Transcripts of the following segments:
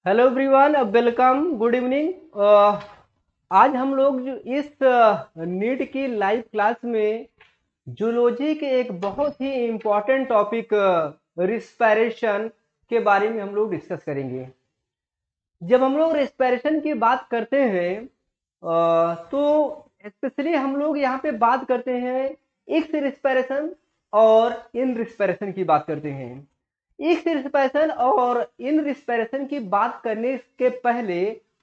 Hello everyone, welcome, good evening. आज हम लोग जो इस नीट की लाइव क्लास में जूलॉजी के एक बहुत ही इम्पोर्टेंट टॉपिक रिस्पायरेशन के बारे में हम लोग डिस्कस करेंगे। जब हम लोग रिस्पायरेशन की बात करते हैं तो स्पेशली हम लोग यहाँ पे बात करते हैं एक्स रिस्पायरेशन और इन रिस्पायरेशन की बात करते हैं। एक्स रिस्पायरेशन और इन रिस्पायरेशन की बात करने के पहले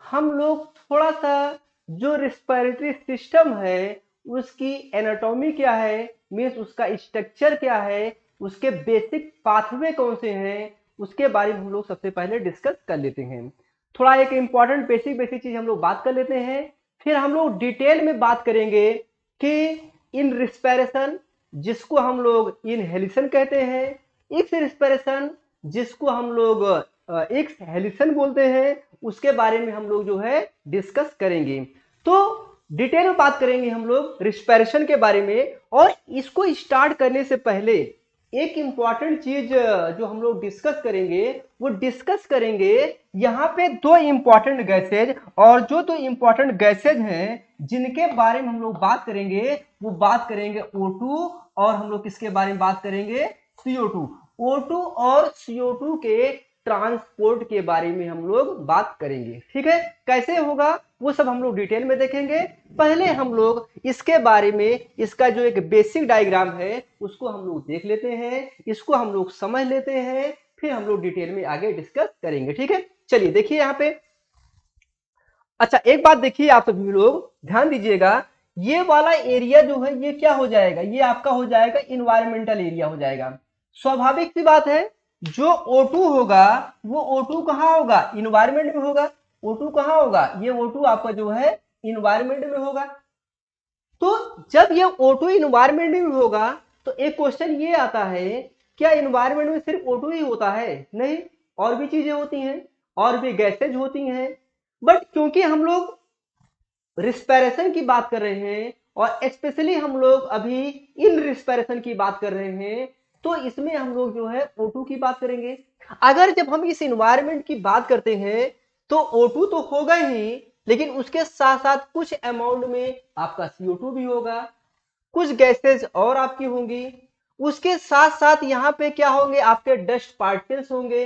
हम लोग थोड़ा सा जो रिस्पायरेटरी सिस्टम है उसकी एनाटॉमी क्या है, मीन्स उसका स्ट्रक्चर क्या है, उसके बेसिक पाथवे कौन से हैं, उसके बारे में हम लोग सबसे पहले डिस्कस कर लेते हैं। थोड़ा एक इंपॉर्टेंट बेसिक बेसिक चीज हम लोग बात कर लेते हैं, फिर हम लोग डिटेल में बात करेंगे कि इन रिस्पायरेशन जिसको हम लोग इनहेलिशन कहते हैं, एक्स रिस्पायरेशन जिसको हम लोग एक्स हेलिसन बोलते हैं, उसके बारे में हम लोग जो है डिस्कस करेंगे। तो डिटेल में बात करेंगे हम लोग रिस्पायरेशन के बारे में। और इसको स्टार्ट करने से पहले एक इंपॉर्टेंट चीज जो हम लोग डिस्कस करेंगे वो डिस्कस करेंगे यहाँ पे दो इंपॉर्टेंट गैसेज, और जो दो इंपॉर्टेंट गैसेज हैं जिनके बारे में हम लोग बात करेंगे वो बात करेंगे O2, और हम लोग किसके बारे में बात करेंगे, CO2। O2 और CO2 के ट्रांसपोर्ट के बारे में हम लोग बात करेंगे। ठीक है, कैसे होगा वो सब हम लोग डिटेल में देखेंगे। पहले हम लोग इसके बारे में, इसका जो एक बेसिक डायग्राम है उसको हम लोग देख लेते हैं, इसको हम लोग समझ लेते हैं, फिर हम लोग डिटेल में आगे डिस्कस करेंगे। ठीक है, चलिए देखिए यहाँ पे। अच्छा, एक बात देखिए, आप सभी लोग ध्यान दीजिएगा, ये वाला एरिया जो है ये क्या हो जाएगा, ये आपका हो जाएगा इन्वायरमेंटल एरिया हो जाएगा। स्वाभाविक सी बात है, जो O2 होगा वो O2 कहाँ होगा, इन्वायरमेंट में होगा। O2 कहाँ होगा, ये O2 आपका जो है इन्वायरमेंट में होगा। तो जब ये O2 इन्वायरमेंट में होगा तो एक क्वेश्चन ये आता है, क्या इन्वायरमेंट में सिर्फ O2 ही होता है? नहीं, और भी चीजें होती हैं, और भी गैसेज होती हैं। बट क्योंकि हम लोग रिस्पायरेशन की बात कर रहे हैं और स्पेशली हम लोग अभी इन रिस्पायरेशन की बात कर रहे हैं, तो इसमें हम लोग जो है O2 की बात करेंगे। अगर जब हम इस इन्वायरमेंट की बात करते हैं तो O2 तो होगा ही, लेकिन उसके साथ साथ कुछ अमाउंट में आपका CO2 भी होगा, कुछ गैसेज और आपकी होंगी। उसके साथ साथ यहाँ पे क्या होंगे, आपके डस्ट पार्टिकल्स होंगे।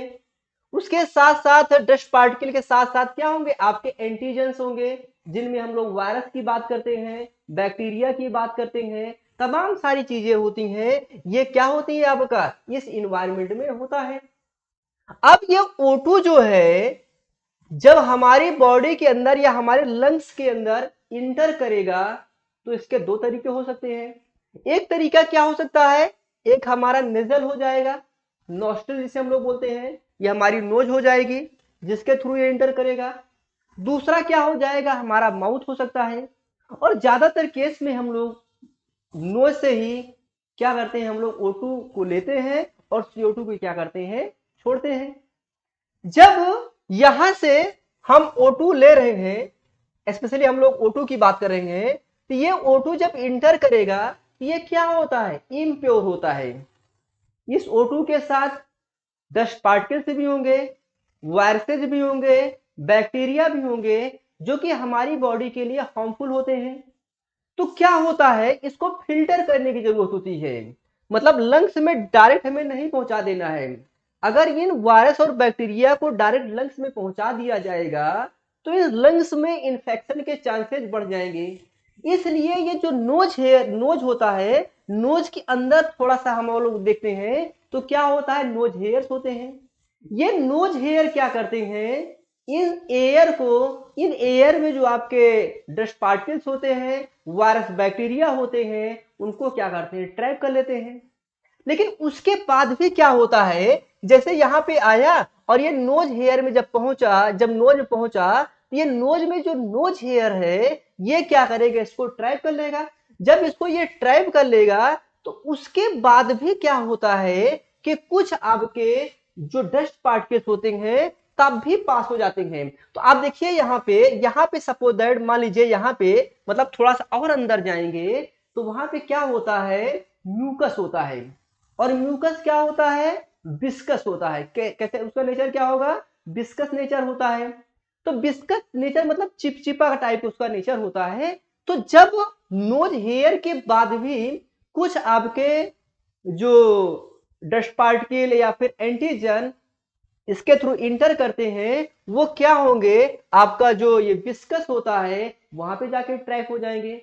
उसके साथ साथ डस्ट पार्टिकल के साथ साथ क्या होंगे, आपके एंटीजेंस होंगे, जिनमें हम लोग वायरस की बात करते हैं, बैक्टीरिया की बात करते हैं, तमाम सारी चीजें होती हैं। ये क्या होती है, आपका इस इन्वायरमेंट में होता है। अब ये O2 जो है जब हमारी बॉडी के अंदर या हमारे लंग्स के अंदर इंटर करेगा तो इसके दो तरीके हो सकते हैं। एक तरीका क्या हो सकता है, एक हमारा नेजल हो जाएगा, नॉस्ट्रल जिसे हम लोग बोलते हैं, ये हमारी नोज हो जाएगी जिसके थ्रू ये इंटर करेगा। दूसरा क्या हो जाएगा, हमारा माउथ हो सकता है। और ज्यादातर केस में हम लोग नोज से ही क्या करते हैं, हम लोग O2 को लेते हैं और CO2 को क्या करते हैं, छोड़ते हैं। जब यहां से हम O2 ले रहे हैं, स्पेशली हम लोग O2 की बात कर रहे हैं, तो ये O2 जब इंटर करेगा तो ये क्या होता है, इम्प्योर होता है। इस O2 के साथ डस्ट पार्टिकल्स भी होंगे, वायरसेज भी होंगे, बैक्टीरिया भी होंगे, जो कि हमारी बॉडी के लिए हार्मफुल होते हैं। तो क्या होता है, इसको फिल्टर करने की जरूरत होती है। मतलब लंग्स में डायरेक्ट हमें नहीं पहुंचा देना है। अगर इन वायरस और बैक्टीरिया को डायरेक्ट लंग्स में पहुंचा दिया जाएगा तो इस लंग्स में इंफेक्शन के चांसेस बढ़ जाएंगे। इसलिए ये जो नोज है, नोज होता है, नोज के अंदर थोड़ा सा हम लोग देखते हैं तो क्या होता है, नोज हेयर्स होते हैं। ये नोज हेयर क्या करते हैं, इन एयर को, इन एयर में जो आपके डस्ट पार्टिकल्स होते हैं, वायरस बैक्टीरिया होते हैं, उनको क्या करते हैं, ट्रैप कर लेते हैं। लेकिन उसके बाद भी क्या होता है, जैसे यहाँ पे आया और ये नोज हेयर में जब पहुंचा, जब नोज में पहुंचा तो ये नोज में जो नोज हेयर है ये क्या करेगा, इसको ट्रैप कर लेगा। जब इसको ये ट्रैप कर लेगा तो उसके बाद भी क्या होता है कि कुछ आपके जो डस्ट पार्टिकल्स होते हैं तब भी पास हो जाते हैं। तो आप देखिए यहाँ पे सपोज दैट, मान लीजिए यहाँ पे, मतलब थोड़ा सा और अंदर जाएंगे तो वहां पे क्या होता है, म्यूकस होता है। और म्यूकस क्या होता है, विस्कस होता है। कैसे उसका नेचर क्या होगा, विस्कस नेचर होता है। तो विस्कस नेचर मतलब चिपचिपा टाइप उसका नेचर होता है। तो जब नोज हेयर के बाद भी कुछ आपके जो डस्ट पार्टिकल या फिर एंटीजन इसके थ्रू इंटर करते हैं, वो क्या होंगे, आपका जो ये विस्कस होता है वहां पे जाके ट्रैप हो जाएंगे।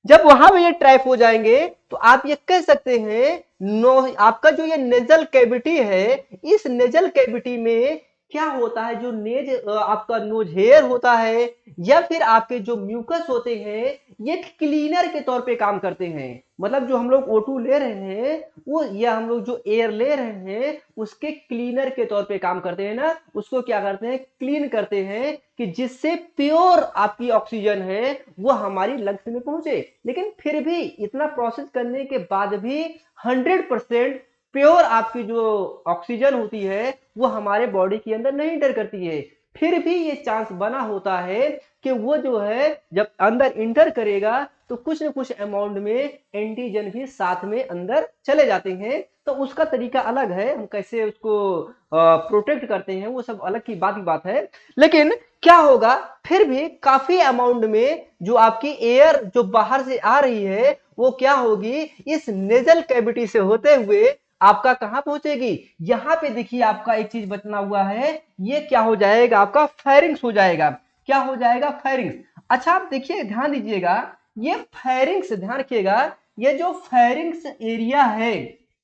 जब वहां पे ये ट्रैप हो जाएंगे तो आप ये कह सकते हैं नो, आपका जो ये नेजल कैविटी है, इस नेजल कैविटी में क्या होता है, जो आपका नोज हेयर होता है या फिर आपके जो म्यूकस होते हैं, ये क्लीनर के तौर पे काम करते हैं। मतलब जो हम लोग O2 ले रहे हैं वो, या हम लोग जो एयर ले रहे हैं उसके क्लीनर के तौर पे काम करते हैं ना, उसको क्या करते हैं, क्लीन करते हैं, कि जिससे प्योर आपकी ऑक्सीजन है वो हमारी लंग्स में पहुंचे। लेकिन फिर भी इतना प्रोसेस करने के बाद भी 100% प्योर आपकी जो ऑक्सीजन होती है वो हमारे बॉडी के अंदर नहीं इंटर करती है। फिर भी ये चांस बना होता है कि वो जो है जब अंदर इंटर करेगा तो कुछ न कुछ अमाउंट में एंटीजन भी साथ में अंदर चले जाते हैं। तो उसका तरीका अलग है, हम कैसे उसको प्रोटेक्ट करते हैं वो सब अलग की बात है। लेकिन क्या होगा, फिर भी काफी अमाउंट में जो आपकी एयर जो बाहर से आ रही है वो क्या होगी, इस नेजल कैविटी से होते हुए आपका कहां पहुंचेगी, यहां पे देखिए आपका एक चीज बचना हुआ है, ये क्या हो जाएगा, आपका फेरिंग्स हो जाएगा। क्या हो जाएगा, फेरिंग्स। अच्छा आप देखिए, ध्यान दीजिएगा, ये फेरिंग्स, ध्यान रखिएगा, ये जो फेरिंग्स एरिया है,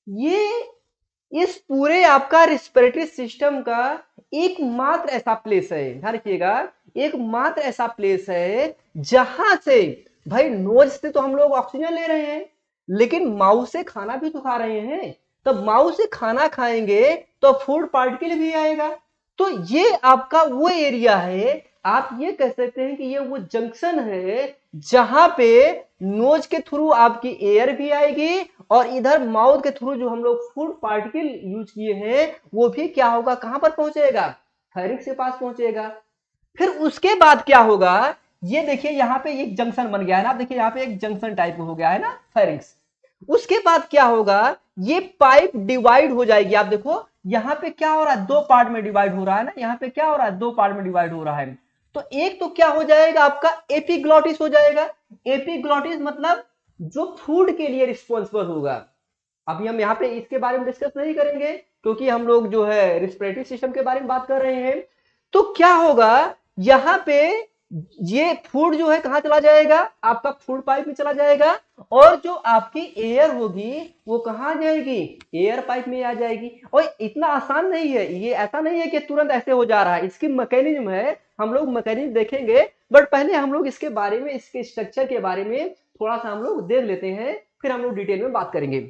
ये इस पूरे आपका रिस्पिरेटरी सिस्टम का एकमात्र ऐसा प्लेस है, ध्यान रखिएगा, एकमात्र ऐसा प्लेस है जहां से, भाई नोज से तो हम लोग ऑक्सीजन ले रहे हैं, लेकिन माउथ से खाना भी तो खा रहे हैं। तो माउथ से खाना खाएंगे तो फूड पार्टिकल भी आएगा। तो ये आपका वो एरिया है, आप ये कह सकते हैं कि ये वो जंक्शन है जहां पे नोज के थ्रू आपकी एयर भी आएगी और इधर माउथ के थ्रू जो हम लोग फूड पार्टिकल यूज किए हैं वो भी क्या होगा, कहां पर पहुंचेगा, फेरिंक्स के पास पहुंचेगा। फिर उसके बाद क्या होगा, ये देखिए यहाँ पे एक जंक्शन बन गया है ना, आप देखिए यहाँ पे एक जंक्शन टाइप हो गया है ना, फेरिंक्स। उसके बाद क्या होगा, ये पाइप डिवाइड हो जाएगी। आप देखो यहाँ पे क्या हो रहा है, दो पार्ट में डिवाइड हो रहा है ना, यहाँ पे क्या हो रहा है, दो पार्ट में डिवाइड हो रहा है। तो एक तो क्या हो जाएगा, आपका एपिग्लॉटिस हो जाएगा। एपिग्लॉटिस मतलब जो फूड के लिए रिस्पॉन्सिबल होगा। अभी हम यहाँ पे इसके बारे में डिस्कस नहीं करेंगे क्योंकि हम लोग जो है रिस्पिरेटरी सिस्टम के बारे में बात कर रहे हैं। तो क्या होगा, यहाँ पे ये फूड जो है कहां चला जाएगा, आपका फूड पाइप में चला जाएगा, और जो आपकी एयर होगी वो कहां जाएगी, एयर पाइप में आ जाएगी। और इतना आसान नहीं है ये, ऐसा नहीं है कि तुरंत ऐसे हो जा रहा है, इसकी मैकेनिज्म है, हम लोग मैकेनिज्म देखेंगे। बट पहले हम लोग इसके बारे में, इसके स्ट्रक्चर के बारे में थोड़ा सा हम लोग देख लेते हैं, फिर हम लोग डिटेल में बात करेंगे।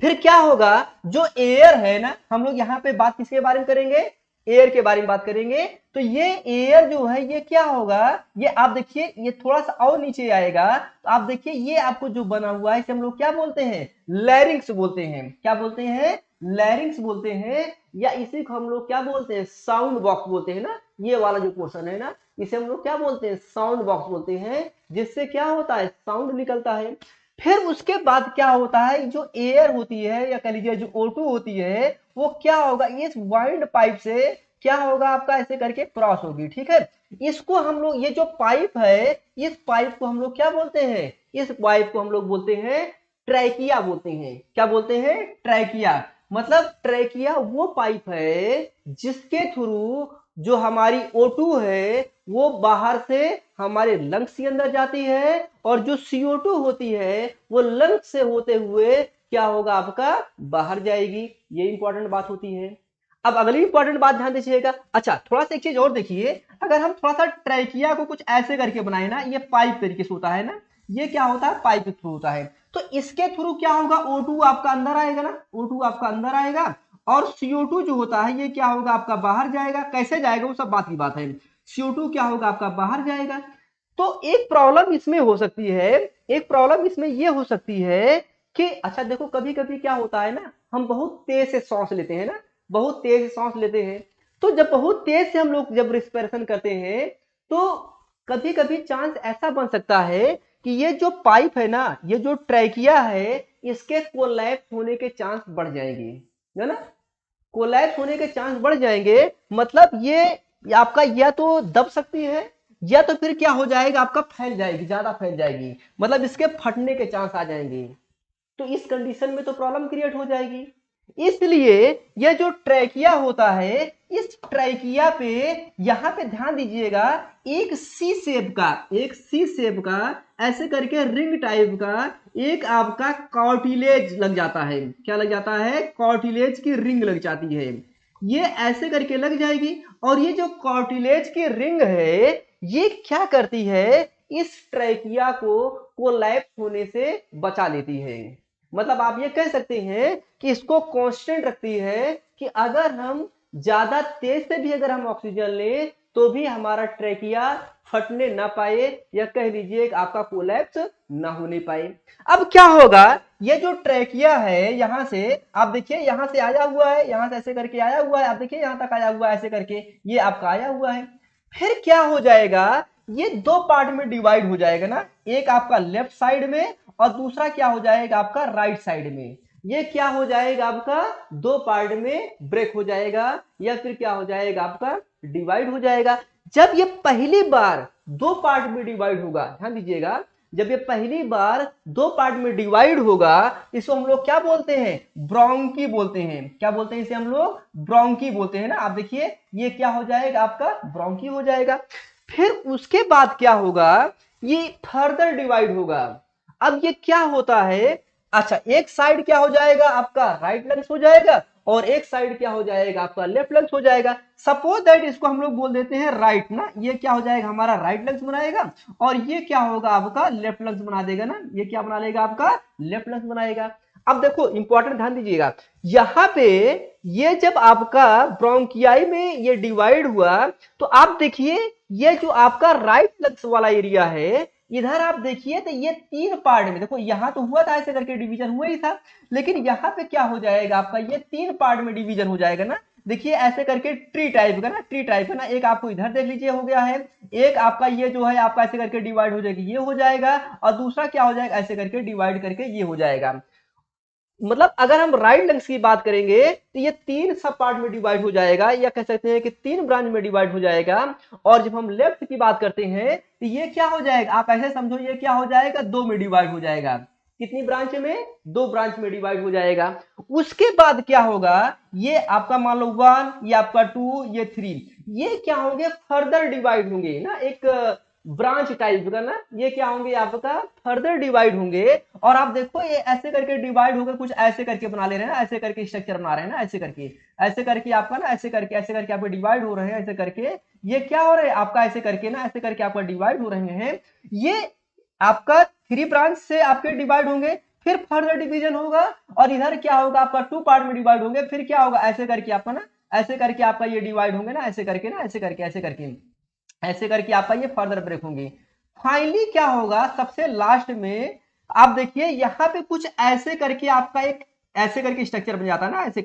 फिर क्या होगा, जो एयर है ना, हम लोग यहाँ पे बात किसके बारे में करेंगे, एयर के बारे में बात करेंगे। तो ये एयर जो है ये क्या होगा, ये आप देखिए, ये थोड़ा सा और नीचे आएगा तो आप देखिए ये आपको जो बना हुआ है इसे हम लोग क्या बोलते हैं, लैरिंक्स बोलते हैं। क्या बोलते हैं, लैरिंक्स बोलते हैं, या इसी को हम लोग क्या बोलते हैं, साउंड बॉक्स बोलते हैं ना। ये वाला जो पोर्शन है ना, इसे हम लोग क्या बोलते हैं, साउंड बॉक्स बोलते हैं, जिससे क्या होता है, साउंड निकलता है। फिर उसके बाद क्या होता है, जो एयर होती है या कह लीजिए जो O2 होती है, वो क्या होगा, इस वाइंड पाइप से क्या होगा, आपका ऐसे करके क्रॉस होगी, ठीक है। इसको हम लोग, ये जो पाइप है, इस पाइप को हम लोग क्या बोलते हैं, इस पाइप को हम लोग बोलते हैं ट्रैकिया बोलते हैं। क्या बोलते हैं, ट्रैकिया। मतलब ट्रैकिया वो पाइप है जिसके थ्रू जो हमारी O2 है वो बाहर से हमारे लंग्स के अंदर जाती है, और जो CO2 होती है वो लंग्स से होते हुए क्या होगा, आपका बाहर जाएगी। ये इंपॉर्टेंट बात होती है। अब अगली इंपॉर्टेंट बात ध्यान दीजिएगा। अच्छा थोड़ा सा एक चीज और देखिए, अगर हम थोड़ा सा ट्रैकिया को कुछ ऐसे करके बनाए ना, ये पाइप तरीके से होता है ना, ये क्या होता है, पाइप के थ्रू होता है। तो इसके थ्रू क्या होगा, O2 आपका अंदर आएगा ना, O2 आपका अंदर आएगा, और CO2 जो होता है ये क्या होगा, आपका बाहर जाएगा। कैसे जाएगा वो सब बात की बात है। CO2 क्या होगा, आपका बाहर जाएगा। तो एक प्रॉब्लम इसमें हो सकती है, एक प्रॉब्लम इसमें ये हो सकती है कि अच्छा देखो, कभी कभी क्या होता है ना, हम बहुत तेज से सांस लेते हैं ना, बहुत तेज से सांस लेते हैं। तो जब बहुत तेज से हम लोग जब रिस्पिरेशन करते हैं तो कभी कभी चांस ऐसा बन सकता है कि ये जो पाइप है ना, ये जो ट्रैकिया है, इसके कोलैप्स होने के चांस बढ़ जाएंगे, है ना। कोलैप्स होने के चांस बढ़ जाएंगे, मतलब ये आपका या तो दब सकती है या तो फिर क्या हो जाएगा, आपका फैल जाएगी, ज्यादा फैल जाएगी, मतलब इसके फटने के चांस आ जाएंगे। तो इस कंडीशन में तो प्रॉब्लम क्रिएट हो जाएगी। इसलिए ये जो ट्रैकिया होता है, इस ट्रैकिया पे यहां पे ध्यान दीजिएगा, एक सी शेप का ऐसे करके रिंग टाइप का एक आपका कार्टिलेज लग जाता है। क्या लग जाता है? कार्टिलेज की रिंग लग जाती है। ये ऐसे करके लग जाएगी, और ये जो कार्टिलेज की रिंग है ये क्या करती है, इस ट्रैकिया को कोलैप्स होने से बचा लेती है। मतलब आप ये कह सकते हैं कि इसको कांस्टेंट रखती है कि अगर हम ज्यादा तेज से भी अगर हम ऑक्सीजन लें तो भी हमारा ट्रैकिया फटने ना पाए, या कह लीजिए आपका कोलैप्स ना होने पाए। अब क्या होगा, ये जो ट्रैकिया है यहां से आप देखिए, यहां से आया हुआ है, यहां से ऐसे करके आया हुआ है, आप देखिए यहां तक आया हुआ है, ऐसे करके ये आपका आया हुआ है। फिर क्या हो जाएगा, ये दो पार्ट में डिवाइड हो जाएगा ना, एक आपका लेफ्ट साइड में और दूसरा क्या हो जाएगा आपका राइट साइड में। ये क्या हो जाएगा आपका, दो पार्ट में ब्रेक हो जाएगा, या फिर क्या हो जाएगा आपका डिवाइड हो जाएगा। जब ये पहली बार दो पार्ट में डिवाइड होगा, ध्यान दीजिएगा, जब ये पहली बार दो पार्ट में डिवाइड होगा, इसको हम लोग क्या बोलते हैं, ब्रोंकी बोलते हैं। क्या बोलते हैं इसे हम लोग, ब्रोंकी बोलते हैं ना। आप देखिए ये क्या हो जाएगा आपका ब्रोंकी हो जाएगा। फिर उसके बाद क्या होगा, ये फर्दर डिवाइड होगा। अब ये क्या होता है, अच्छा एक साइड क्या हो जाएगा आपका राइट लंग्स हो जाएगा, और एक साइड क्या हो जाएगा आपका लेफ्ट लंग्स हो जाएगा। सपोज दैट इसको हम लोग बोल देते हैं राइट ना, ये क्या हो जाएगा हमारा राइट लंग्स बनाएगा, और ये क्या होगा आपका लेफ्ट लंग्स बना देगा ना, ये क्या बना लेगा आपका लेफ्ट लंग्स बनाएगा। अब देखो इंपॉर्टेंट ध्यान दीजिएगा, यहां पे ये जब आपका ब्रोंकियाई में ये डिवाइड हुआ, तो आप देखिए ये जो आपका राइट लंग्स वाला एरिया है, इधर आप देखिए तो ये तीन पार्ट में, देखो यहां तो हुआ था ऐसे करके डिवीजन हुआ ही था, लेकिन यहां पे क्या हो जाएगा आपका, ये तीन पार्ट में डिवीजन हो जाएगा ना। देखिए ऐसे करके ट्री टाइप का ना, ट्री टाइप का ना, एक आपको इधर देख लीजिए हो गया है, एक आपका ये जो है आपका ऐसे करके डिवाइड हो जाएगा, ये हो जाएगा, और दूसरा क्या हो जाएगा ऐसे करके डिवाइड करके ये हो जाएगा। मतलब अगर हम राइट लंग्स की बात करेंगे तो ये तीन सब पार्ट में डिवाइड हो जाएगा, या कह सकते हैं कि तीन ब्रांच में डिवाइड हो जाएगा। और जब हम लेफ्ट की बात करते हैं तो ये क्या हो जाएगा, आप ऐसे समझो ये क्या हो जाएगा, दो में डिवाइड हो जाएगा। कितनी ब्रांच में, दो ब्रांच में डिवाइड हो जाएगा। उसके बाद क्या होगा, ये आपका मान लो 1, ये आपका 2, ये 3, ये क्या होंगे फर्दर डिवाइड होंगे ना, एक ब्रांच टाइप का ना, ये क्या होंगे आपका फर्दर डिवाइड होंगे। और आप देखो ये ऐसे करके डिवाइड होकर कुछ ऐसे करके बना ले रहे हैं ना, ऐसे करके स्ट्रक्चर बना रहे हैं ना, ऐसे करके आपका ना, ऐसे करके आपके डिवाइड हो रहे हैं, ऐसे करके ये क्या हो रहा है आपका ऐसे करके ना, ऐसे करके आपका डिवाइड हो रहे हैं। ये आपका थ्री ब्रांच से आपके डिवाइड होंगे, फिर फर्दर डिवीजन होगा, और इधर क्या होगा आपका टू पार्ट में डिवाइड होंगे, फिर क्या होगा ऐसे करके आपका ना, ऐसे करके आपका ये डिवाइड होंगे ना, ऐसे करके ना, ऐसे करके ऐसे करके आपका ये फर्दर ब्रेक होंगे। फाइनली क्या होगा सबसे लास्ट में, आप देखिए यहां पे कुछ ऐसे करके आपका एक ऐसे करके स्ट्रक्चर बन जाता है ना, ऐसे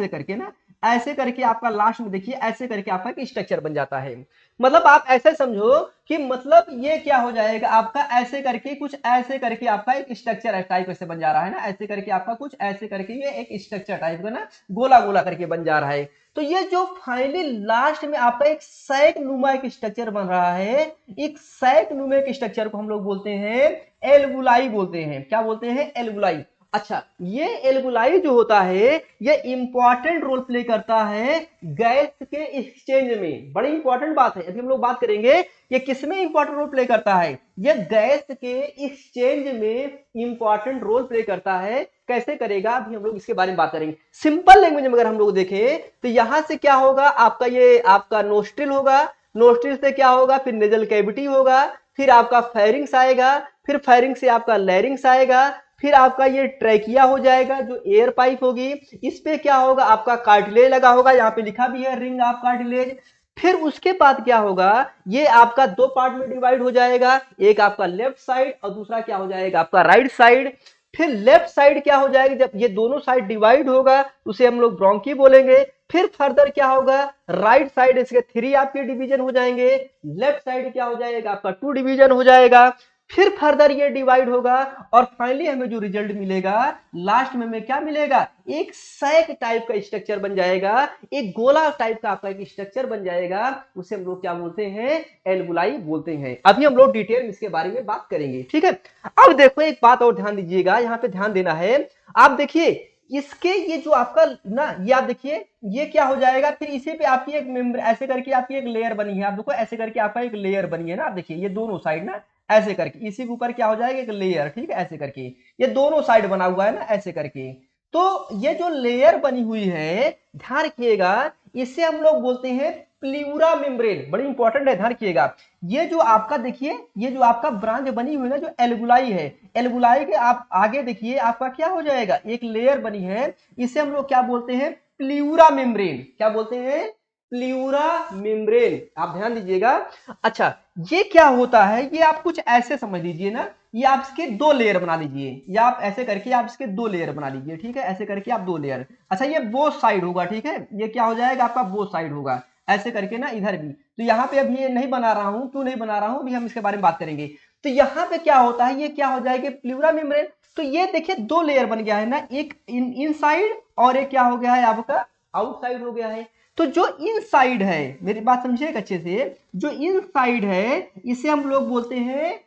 करके ना, ऐसे करके आपका लास्ट में देखिए ऐसे करके आपका एक स्ट्रक्चर बन जाता है। मतलब आप ऐसे समझो कि मतलब ये क्या हो जाएगा आपका ऐसे करके कुछ ऐसे करके आपका एक स्ट्रक्चर टाइप ऐसे बन जा रहा है ना, ऐसे करके आपका कुछ ऐसे करके ये एक स्ट्रक्चर टाइप का ना गोला गोला करके बन जा रहा है। तो ये जो फाइनली लास्ट में आपका एक सैक नुमा एक स्ट्रक्चर बन रहा है, एक सैक नुमा के स्ट्रक्चर को हम लोग बोलते हैं एल्वुलाई बोलते हैं। क्या बोलते हैं, एल्वुलाई। अच्छा ये एल्वुलाई जो होता है ये इंपॉर्टेंट रोल प्ले करता है गैस के एक्सचेंज में। बड़ी इंपॉर्टेंट बात है, अभी हम लोग बात करेंगे ये किसमें इंपॉर्टेंट रोल प्ले करता है, ये गैस के एक्सचेंज में इंपॉर्टेंट रोल प्ले करता है। कैसे करेगा अभी हम लोग इसके बारे में बात करेंगे। सिंपल लैंग्वेज में अगर हम लोग देखें तो यहां से क्या होगा आपका, ये आपका नोस्ट्रिल होगा, नोस्ट्रिल से क्या होगा फिर नेजल कैविटी होगा, फिर आपका फेरिंग्स आएगा, फिर फेरिंग्स से आपका लैरिंग्स आएगा, फिर आपका ये ट्रैकिया हो जाएगा जो एयर पाइप होगी, इस पे क्या होगा आपका कार्टिलेज लगा होगा, यहाँ पे लिखा भी है रिंग ऑफ कार्टिलेज। फिर उसके बाद क्या होगा, ये आपका दो पार्ट में डिवाइड हो जाएगा, एक आपका लेफ्ट साइड और दूसरा क्या हो जाएगा आपका राइट साइड। फिर लेफ्ट साइड क्या हो जाएगी, जब ये दोनों साइड डिवाइड होगा उसे हम लोग ब्रोंकी बोलेंगे। फिर फर्दर क्या होगा, राइट साइड इसके 3 आपके डिवीजन हो जाएंगे, लेफ्ट साइड क्या हो जाएगा आपका 2 डिवीजन हो जाएगा। फिर फर्दर ये डिवाइड होगा और फाइनली हमें जो रिजल्ट मिलेगा लास्ट में हमें क्या मिलेगा, एक सैक टाइप का स्ट्रक्चर बन जाएगा, एक गोला टाइप का आपका एक स्ट्रक्चर बन जाएगा, उसे हम लोग क्या बोलते हैं, एल्बुलाई बोलते हैं। अभी हम लोग डिटेल में इसके बारे में बात करेंगे, ठीक है। अब देखो एक बात और ध्यान दीजिएगा, यहाँ पे ध्यान देना है। आप देखिए इसके ये जो आपका ना, ये आप देखिए ये क्या हो जाएगा, फिर इसी पे आपकी एक मेंबर ऐसे करके आपकी एक लेयर बनी है, आप देखो ऐसे करके आपका एक लेयर बनी है ना, आप देखिए ये दोनों साइड ना ऐसे करके इसी के ऊपर क्या हो जाएगा, एक लेयर, ठीक है, ऐसे करके ये दोनों साइड बना हुआ है ना ऐसे करके। तो ये जो लेयर बनी हुई है, ध्यान रखिएगा, इसे हम लोग बोलते हैं प्ल्यूरा मेम्ब्रेन, बड़ी इंपॉर्टेंट है, ध्यान रखिएगा। ये जो आपका देखिए, ये जो आपका ब्रांच बनी हुई है ना, जो एल्बुलाई है, एल्बुलाई के आप आगे देखिए आपका क्या हो जाएगा, एक लेयर बनी है, इसे हम लोग क्या बोलते हैं, प्ल्यूरा मेम्ब्रेन। क्या बोलते हैं, प्ल्यूरा मेम्ब्रेन, आप ध्यान दीजिएगा। अच्छा ये क्या होता है, ये आप कुछ ऐसे समझ लीजिए ना, ये आप इसके दो लेयर बना लीजिए, या आप ऐसे करके आप इसके दो लेयर बना लीजिए, ठीक है, ऐसे करके आप दो लेयर। अच्छा ये बोथ साइड होगा, ठीक है, ये क्या हो जाएगा आपका बोथ साइड होगा, ऐसे करके ना इधर भी। तो यहाँ पे अभी ये नहीं बना रहा हूं, क्यों नहीं बना रहा हूं, अभी हम इसके बारे में बात करेंगे। तो यहाँ पे क्या होता है, ये क्या हो जाएगा, प्ल्यूरा मेम्ब्रेन। तो ये देखिए दो लेयर बन गया है ना, एक इन साइड और एक क्या हो गया है आपका आउटसाइड हो गया है। तो जो इन साइड है, मेरी बात समझिएगा अच्छे से, जो इन साइड है इसे हम लोग बोलते हैं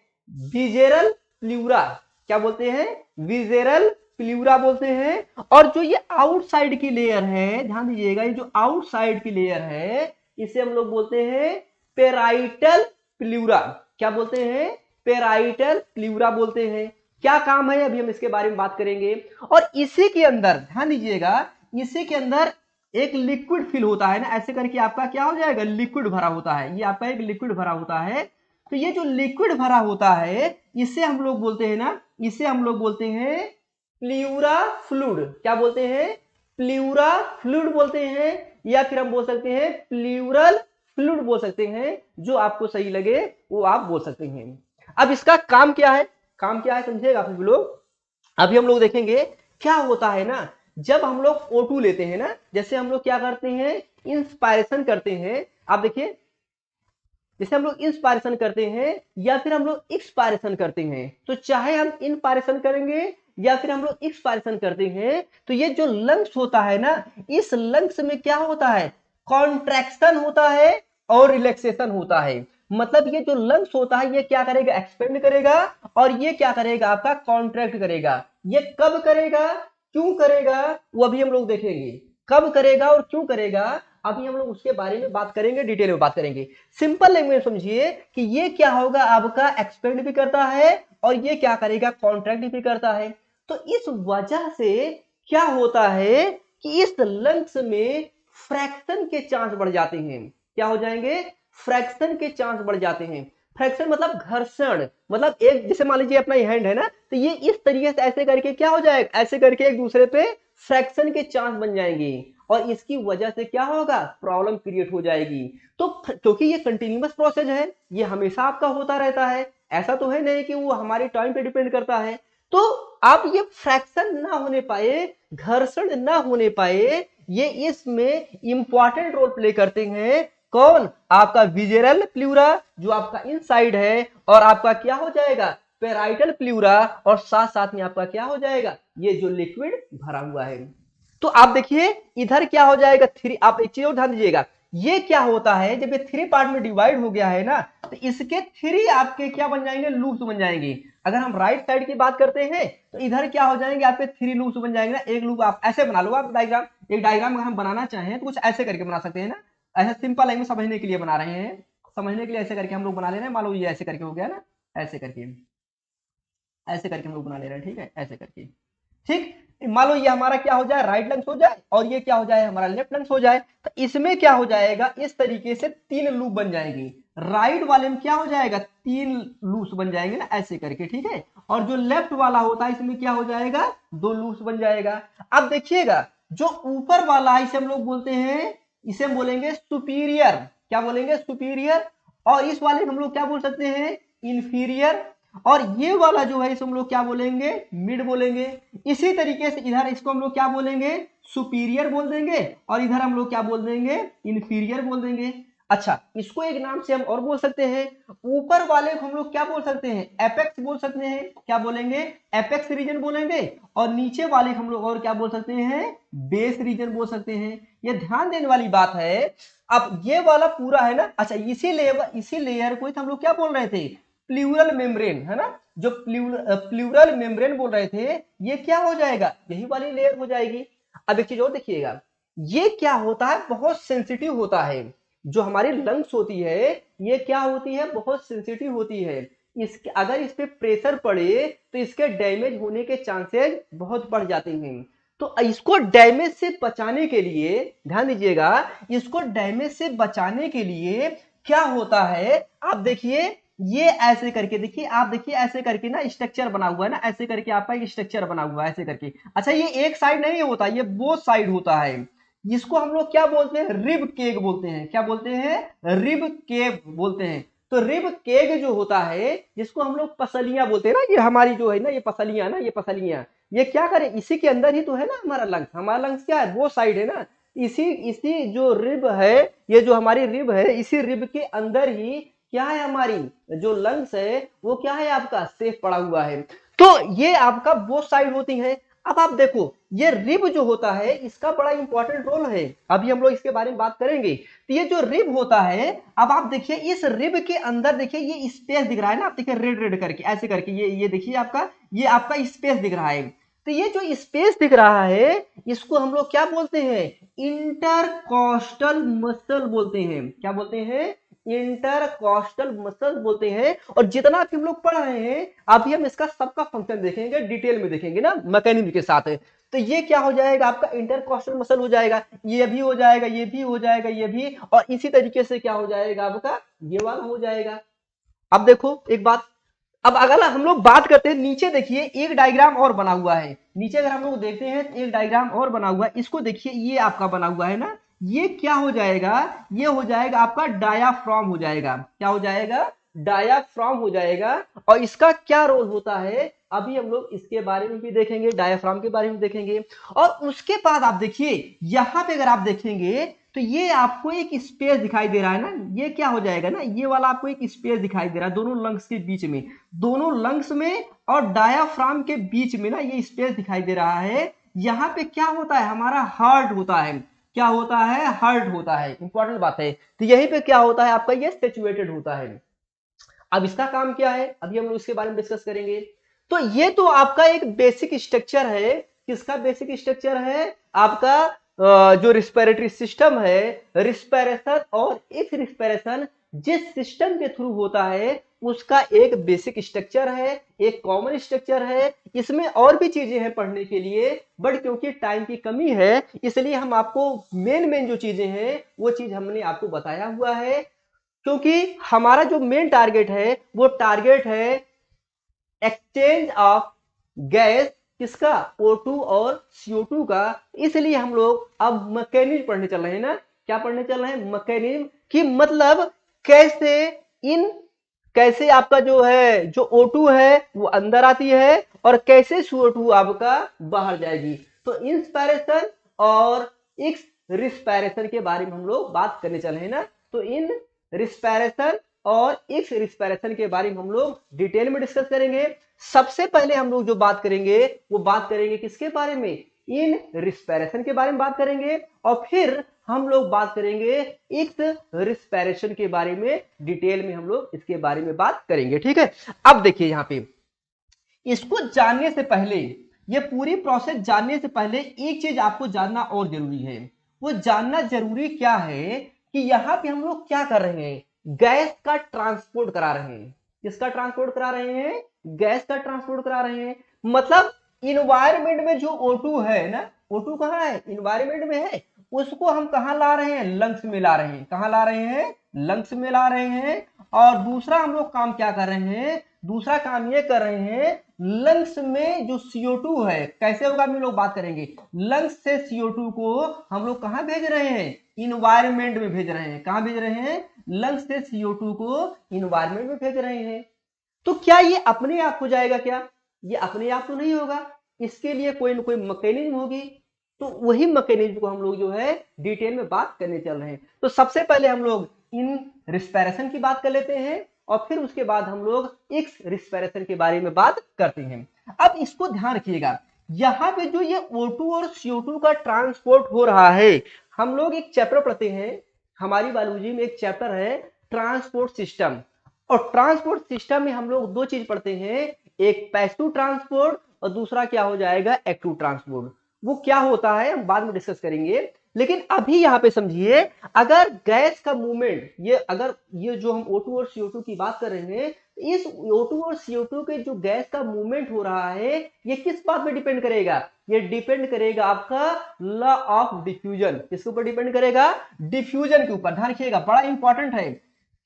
विजेरल प्ल्यूरा। क्या बोलते हैं, विजेरल प्ल्यूरा बोलते हैं। और जो ये आउटसाइड की लेयर है, ध्यान दीजिएगा, ये जो आउटसाइड की लेयर है इसे हम लोग बोलते हैं पेराइटल प्ल्यूरा। क्या बोलते हैं, पेराइटल प्ल्यूरा बोलते हैं। क्या काम है अभी हम इसके बारे में बात करेंगे। और इसी के अंदर ध्यान दीजिएगा, इसी के अंदर एक लिक्विड फिल होता है ना, ऐसे करके आपका क्या हो जाएगा, लिक्विड भरा होता है, ये आपका एक लिक्विड भरा होता है। तो ये जो लिक्विड भरा होता है इसे हम लोग बोलते हैं ना, इसे हम लोग बोलते हैं प्ल्यूरा फ्लूइड। क्या बोलते हैं, प्ल्यूरा फ्लूइड बोलते हैं, या फिर हम बोल सकते हैं प्ल्यूरल फ्लूइड बोल सकते हैं, जो आपको सही लगे वो आप बोल सकते हैं। अब इसका काम क्या है, काम क्या है समझिएगा आप लोग। अभी हम लोग देखेंगे क्या होता है ना, जब हम लोग O2 लेते हैं ना, जैसे हम लोग क्या करते हैं, इंस्पायरेशन करते हैं। आप देखिए जैसे हम लोग इंस्पायरेशन करते हैं या फिर हम लोग एक्सपायरेशन करते हैं, तो चाहे हम इनपायरेशन करेंगे या फिर हम लोग एक्सपायरेशन करते हैं, तो ये जो लंग्स होता है ना, इस लंग्स में क्या होता है, कॉन्ट्रैक्शन होता है और रिलैक्सेशन होता है। मतलब ये जो लंग्स होता है ये क्या करेगा, एक्सपेंड करेगा, और ये क्या करेगा आपका कॉन्ट्रैक्ट करेगा। ये कब करेगा, क्यों करेगा, वो अभी हम लोग देखेंगे, कब करेगा और क्यों करेगा, अभी हम लोग उसके बारे में बात करेंगे, डिटेल में बात करेंगे। सिंपल लैंग्वेज समझिए कि ये क्या होगा आपका, एक्सपेंड भी करता है और ये क्या करेगा, कॉन्ट्रैक्ट भी करता है। तो इस वजह से क्या होता है कि इस लंग्स में फ्रैक्शन के चांस बढ़ जाते हैं। क्या हो जाएंगे, फ्रैक्शन के चांस बढ़ जाते हैं। फ्रैक्शन मतलब घर्षण, मतलब एक जैसे मान लीजिए अपना हैंड है ना, तो ये इस तरीके से ऐसे करके क्या हो जाएगा, ऐसे करके एक दूसरे पे फ्रैक्शन के चांस बन जाएंगे, और इसकी वजह से क्या होगा, प्रॉब्लम क्रिएट हो जाएगी। तो क्योंकि ये कंटिन्यूअस प्रोसेस है, ये हमेशा आपका होता रहता है, ऐसा तो है नहीं कि वो हमारे टाइम पे डिपेंड करता है। तो आप ये फ्रैक्शन ना होने पाए, घर्षण ना होने पाए, ये इसमें इंपॉर्टेंट रोल प्ले करते हैं। कौन, आपका विजेरल प्ल्यूरा जो आपका इनसाइड है, और आपका क्या हो जाएगा, पेराइटल प्ल्यूरा, और साथ साथ में आपका क्या हो जाएगा, ये जो लिक्विड भरा हुआ है। तो आप देखिए इधर क्या हो जाएगा थ्री, आप एक चीज और ध्यान दीजिएगा, ये क्या होता है जब ये थ्री पार्ट में डिवाइड हो गया है ना, तो इसके थ्री आपके क्या बन जाएंगे, लूप्स बन जाएंगे। अगर हम राइट साइड की बात करते हैं तो इधर क्या हो जाएंगे आपके थ्री लूप्स बन जाएंगे ना। एक लूप आप ऐसे बना लो, आप डायग्राम, एक डायग्राम अगर हम बनाना चाहें तो कुछ ऐसे करके बना सकते हैं ना, ऐसे सिंपल लैंग्वेज समझने के लिए बना रहे हैं, समझने के लिए ऐसे करके हम लोग बना ले रहे हैं। मान लो ये ऐसे करके हो गया ना, ऐसे करके, ऐसे करके हम लोग बना ले रहे हैं, ठीक है, ऐसे करके, ठीक। मान लो ये हमारा क्या हो जाए, राइट लंग्स हो जाए, और ये क्या हो जाए, हमारा लेफ्ट लंग्स हो जाए। तो इसमें क्या हो जाएगा, इस तरीके से तीन लूप बन जाएंगे। राइट वाले में क्या हो जाएगा, तीन लूप्स बन जाएंगे ना ऐसे करके, ठीक है। और जो लेफ्ट वाला होता है इसमें क्या हो जाएगा, दो लूप्स बन जाएगा। अब देखिएगा जो ऊपर वाला है इसे हम लोग बोलते हैं, इसे हम बोलेंगे सुपीरियर। क्या बोलेंगे, सुपीरियर। और इस वाले को हम लोग क्या बोल सकते हैं, इंफीरियर। और ये वाला जो है इसे हम लोग क्या बोलेंगे, मिड बोलेंगे। इसी तरीके से इधर इसको हम लोग क्या बोलेंगे, सुपीरियर बोल देंगे, और इधर हम लोग क्या बोल देंगे, इंफीरियर बोल देंगे। अच्छा, इसको एक नाम से हम और बोल सकते हैं, ऊपर वाले को हम लोग क्या बोल सकते हैं, एपेक्स बोल सकते हैं। क्या बोलेंगे, एपेक्स रीजन बोलेंगे। और नीचे वाले को हम लोग और क्या बोल सकते हैं, बेस रीजन बोल सकते हैं। ये ध्यान देने वाली बात है। अब ये वाला पूरा है ना, अच्छा इसी लेयर को हम लोग क्या बोल रहे थे, प्लूरल मेम्ब्रेन, है ना। जो प्लूरल मेम्ब्रेन बोल रहे थे, ये क्या हो जाएगा, यही वाली लेयर हो जाएगी। अब एक चीज और देखिएगा, ये क्या होता है, बहुत सेंसिटिव होता है। जो हमारी लंग्स होती है, ये क्या होती है, बहुत सेंसिटिव होती है। इसके अगर इस पे प्रेशर पड़े तो इसके डैमेज होने के चांसेस बहुत बढ़ जाते हैं। तो इसको डैमेज से बचाने के लिए, ध्यान दीजिएगा, इसको डैमेज से बचाने के लिए क्या होता है, आप देखिए, ये ऐसे करके देखिए, आप देखिए ऐसे करके ना स्ट्रक्चर बना हुआ है ना, ऐसे करके आपका एक स्ट्रक्चर बना हुआ है ऐसे करके। अच्छा, ये एक साइड नहीं होता, ये बोथ साइड होता है। जिसको हम लोग क्या बोलते हैं, रिब केग बोलते हैं। क्या बोलते हैं, रिब केग बोलते हैं। तो रिब केग जो होता है, जिसको हम लोग पसलियां बोलते हैं ना, ये हमारी जो है ना, ये पसलियां ना, ये पसलियां, ये क्या करें, इसी के अंदर ही तो है ना हमारा लंग्स। हमारा लंग्स क्या है, वो साइड है ना। इसी इसी जो रिब है, ये जो हमारी रिब है, इसी रिब के अंदर ही क्या है, हमारी जो लंग्स है वो क्या है, आपका सेफ पड़ा हुआ है। तो ये आपका वो साइड होती है। अब आप देखो, ये रिब जो होता है, इसका बड़ा इंपॉर्टेंट रोल है। अभी हम लोग इसके बारे में बात करेंगे। तो ये जो रिब होता है, अब आप देखिए इस रिब के अंदर देखिए, ये स्पेस दिख रहा है ना, आप देखिए रेड रेड करके ऐसे करके, ये देखिए आपका, ये आपका स्पेस दिख रहा है। तो ये जो स्पेस दिख रहा है, इसको हम लोग क्या बोलते हैं, इंटरकॉस्टल मसल बोलते हैं। क्या बोलते हैं, इंटरकॉस्टल मसल बोलते हैं। और जितना भी हम लोग पढ़ रहे हैं, अभी हम इसका सबका फंक्शन देखेंगे, डिटेल में देखेंगे ना, मैकेनिज्म के साथ। तो ये क्या हो जाएगा, आपका इंटरकॉस्टल मसल हो जाएगा, ये भी हो जाएगा, ये भी हो जाएगा, ये भी, और इसी तरीके से क्या हो जाएगा, आपका ये वाला हो जाएगा। अब देखो एक बात, अब अगर हम लोग बात करते हैं, नीचे देखिए एक डायग्राम और बना हुआ है। नीचे अगर हम लोग देखते हैं, एक डायग्राम और बना हुआ है, इसको देखिए, ये आपका बना हुआ है ना, ये क्या हो जाएगा, ये हो जाएगा आपका डायाफ्राम हो जाएगा। क्या हो जाएगा, डायाफ्राम हो जाएगा। और इसका क्या रोल होता है, अभी हम लोग इसके बारे में भी देखेंगे, डायाफ्राम के बारे में देखेंगे। और उसके बाद आप देखिए, यहां पे अगर आप देखेंगे, तो ये आपको एक स्पेस दिखाई दे रहा है ना, ये क्या हो जाएगा ना, ये वाला आपको एक स्पेस दिखाई दे रहा है दोनों लंग्स के बीच में, दोनों लंग्स में और डायाफ्राम के बीच में ना, ये स्पेस दिखाई दे रहा है। यहाँ पे क्या होता है, हमारा हार्ट होता है। क्या होता है, हार्ट होता है, इंपॉर्टेंट बात है। तो यहीं पे क्या होता है, आपका ये सिचुएटेड होता है। अब इसका काम क्या है, अभी हम लोग इसके बारे में डिस्कस करेंगे। तो ये तो आपका एक बेसिक स्ट्रक्चर है। किसका बेसिक स्ट्रक्चर है, आपका जो रिस्पिरेटरी सिस्टम है, रिस्पिरेशन और एक्सपिरेशन जिस सिस्टम के थ्रू होता है, उसका एक बेसिक स्ट्रक्चर है, एक कॉमन स्ट्रक्चर है। इसमें और भी चीजें हैं पढ़ने के लिए, बट क्योंकि टाइम की कमी है, इसलिए हम आपको मेन मेन जो चीजें हैं वो चीज हमने आपको बताया हुआ है। क्योंकि हमारा जो मेन टारगेट है, वो टारगेट है एक्सचेंज ऑफ गैस, किसका, O2 और CO2 का। इसलिए हम लोग अब मैकेनिज्म पढ़ने चल रहे हैं ना। क्या पढ़ने चल रहे हैं, मैकेनिज्म, कि मतलब कैसे इन, कैसे आपका जो है, जो O2 है वो अंदर आती है, और कैसे CO2 आपका बाहर जाएगी। तो इंस्पायरेशन और एक्स रिस्पायरेशन के बारे में हम लोग बात करने चले हैं ना। तो इन रिस्पायरेशन और एक्स रिस्पायरेशन के बारे में हम लोग डिटेल में डिस्कस करेंगे। सबसे पहले हम लोग जो बात करेंगे, वो बात करेंगे किसके बारे में, इन रिस्पायरेशन के बारे में बात करेंगे। और फिर हम लोग बात करेंगे एक्स रिस्पायरेशन के बारे में, डिटेल में हम लोग इसके बारे में बात करेंगे, ठीक है। अब देखिए यहाँ पे, इसको जानने से पहले, ये पूरी प्रोसेस जानने से पहले एक चीज आपको जानना और जरूरी है। वो जानना जरूरी क्या है, कि यहाँ पे हम लोग क्या कर रहे हैं, गैस का ट्रांसपोर्ट करा रहे हैं। किसका ट्रांसपोर्ट करा रहे हैं, गैस का ट्रांसपोर्ट करा रहे हैं। मतलब इन्वायरमेंट में जो O2 है ना, O2 कहाँ है, इन्वायरमेंट में है, उसको हम कहाँ ला रहे हैं, लंग्स में ला रहे हैं। कहाँ ला रहे हैं, लंग्स में ला रहे हैं। और दूसरा हम लोग काम क्या कर रहे हैं, दूसरा काम ये कर रहे हैं, लंग्स में जो CO2 है, कैसे होगा हम लोग बात करेंगे। लंग्स से CO2 को हम लोग कहां भेज रहे हैं, इन्वायरमेंट में भेज रहे हैं। कहां भेज रहे हैं, लंग्स से CO2 को इन्वायरमेंट में भेज रहे हैं। तो क्या ये अपने आप हो जाएगा, क्या ये अपने आप तो नहीं होगा, इसके लिए कोई ना कोई मैकेनिज्म होगी। तो वही मैकेनिज्म को हम लोग जो है डिटेल में बात करने चल रहे हैं। तो सबसे पहले हम लोग इन रिस्पिरेशन की बात कर लेते हैं और फिर उसके बाद हम लोग एक्स रिस्पिरेशन के बारे में बात करते हैं। अब इसको ध्यान रखिएगा, यहाँ पे जो ये O2 और CO2 का ट्रांसपोर्ट हो रहा है, हम लोग एक चैप्टर पढ़ते हैं, हमारी बायोलॉजी में एक चैप्टर है ट्रांसपोर्ट सिस्टम, और ट्रांसपोर्ट सिस्टम में हम लोग दो चीज पढ़ते हैं, एक पैसिव ट्रांसपोर्ट और दूसरा क्या हो जाएगा एक्टिव ट्रांसपोर्ट। वो क्या होता है हम बाद में डिस्कस करेंगे, लेकिन अभी यहाँ पे समझिए, अगर गैस का मूवमेंट, ये जो हम O2 और CO2 की बात कर रहे हैं, इस O2 और CO2 के जो गैस का मूवमेंट हो रहा है, ये किस बात पे डिपेंड करेगा, ये डिपेंड करेगा आपका लॉ ऑफ डिफ्यूजन। किसके ऊपर डिपेंड करेगा, डिफ्यूजन के ऊपर। ध्यान रखिएगा, बड़ा इंपॉर्टेंट है,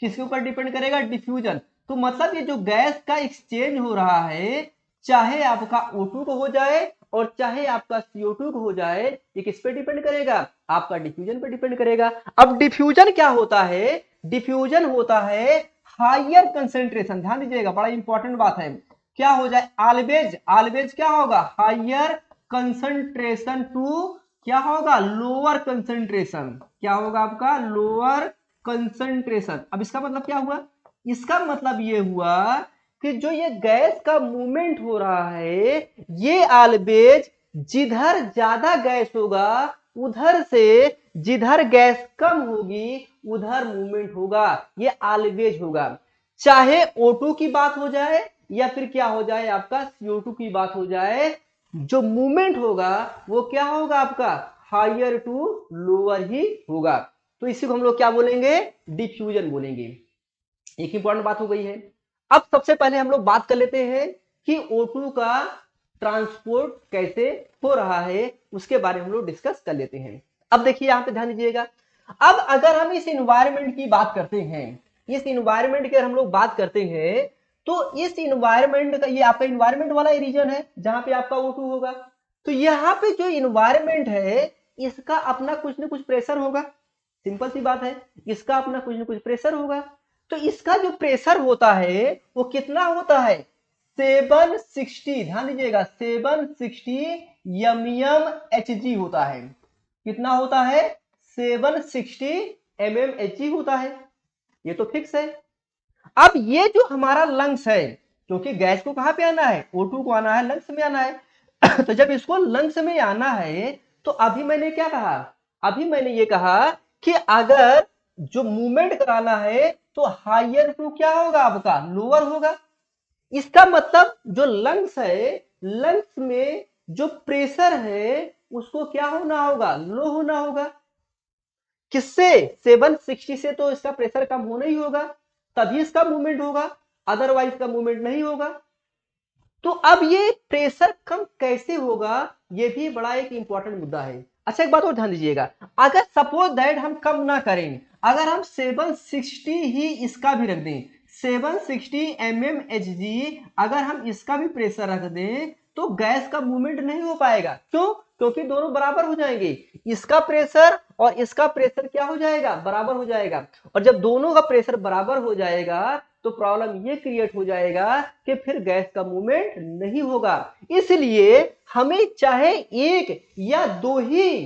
किसके ऊपर डिपेंड करेगा, डिफ्यूजन। तो मतलब ये जो गैस का एक्सचेंज हो रहा है, चाहे आपका O2 को हो जाए और चाहे आपका CO2 को हो जाए, ये किस पे डिपेंड करेगा, आपका डिफ्यूजन पे डिपेंड करेगा। अब डिफ्यूजन क्या होता है, डिफ्यूजन होता है हायर कंसेंट्रेशन। ध्यान दीजिएगा, बड़ा इंपॉर्टेंट बात है, क्या हो जाए, ऑलवेज ऑलवेज क्या होगा, हायर कंसेंट्रेशन टू क्या होगा, लोअर कंसेंट्रेशन। क्या होगा आपका, लोअर कंसेंट्रेशन। अब इसका मतलब क्या हुआ, इसका मतलब ये हुआ कि जो ये गैस का मूवमेंट हो रहा है, ये ऑलवेज जिधर ज्यादा गैस होगा उधर से जिधर गैस कम होगी उधर मूवमेंट होगा, ये ऑलवेज होगा। चाहे O2 की बात हो जाए या फिर क्या हो जाए आपका CO2 की बात हो जाए, जो मूवमेंट होगा वो क्या होगा आपका, हायर टू लोअर ही होगा। तो इसी को हम लोग क्या बोलेंगे, डिफ्यूजन बोलेंगे। एक इंपॉर्टेंट बात हो गई है। अब सबसे पहले हम लोग बात कर लेते हैं कि O2 का ट्रांसपोर्ट कैसे हो रहा है, उसके बारे में हम लोग डिस्कस कर लेते हैं। अब देखिए यहां पे ध्यान दीजिएगा, अब अगर हम इस इन्वायरमेंट की बात करते हैं, इस इन्वायरमेंट की हम लोग बात करते हैं, तो इस इन्वायरमेंट का, ये आपका इन्वायरमेंट वाला रीजन है जहां पे आपका O2 होगा। तो यहाँ पे जो इन्वायरमेंट है, इसका अपना कुछ ना कुछ प्रेशर होगा, सिंपल सी बात है, इसका अपना कुछ ना कुछ प्रेशर होगा। तो इसका जो प्रेशर होता है वो कितना होता है, 760, ध्यान दीजिएगा 760 mmHg होता है। कितना होता है, 760 mmHg होता है, ये तो फिक्स है। अब ये जो हमारा लंग्स है, क्योंकि गैस को कहां पे आना है, O2 को आना है, लंग्स में आना है तो जब इसको लंग्स में आना है, तो अभी मैंने क्या कहा, अभी मैंने ये कहा कि अगर जो मूवमेंट कराना है तो हायर टू क्या होगा आपका, लोअर होगा। इसका मतलब जो लंग्स है, लंग्स में जो प्रेशर है उसको क्या होना होगा, लो होना होगा। किससे, 760 से तो इसका प्रेशर कम होना ही होगा, तभी इसका मूवमेंट होगा, अदरवाइज का मूवमेंट नहीं होगा। तो अब ये प्रेशर कम कैसे होगा, ये भी बड़ा एक इंपॉर्टेंट मुद्दा है। अच्छा एक बात और ध्यान दीजिएगा, अगर सपोज दैट हम कम ना करें, अगर हम 760 ही इसका भी रख दें, 760 mmHg अगर हम इसका भी प्रेशर रख दें, तो गैस का मूवमेंट नहीं हो पाएगा। क्यों, क्योंकि दोनों बराबर हो जाएंगे, इसका प्रेशर और इसका प्रेशर क्या हो जाएगा, बराबर हो जाएगा। और जब दोनों का प्रेशर बराबर हो जाएगा तो प्रॉब्लम ये क्रिएट हो जाएगा कि फिर गैस का मूवमेंट नहीं होगा। इसलिए हमें चाहे एक या दो ही,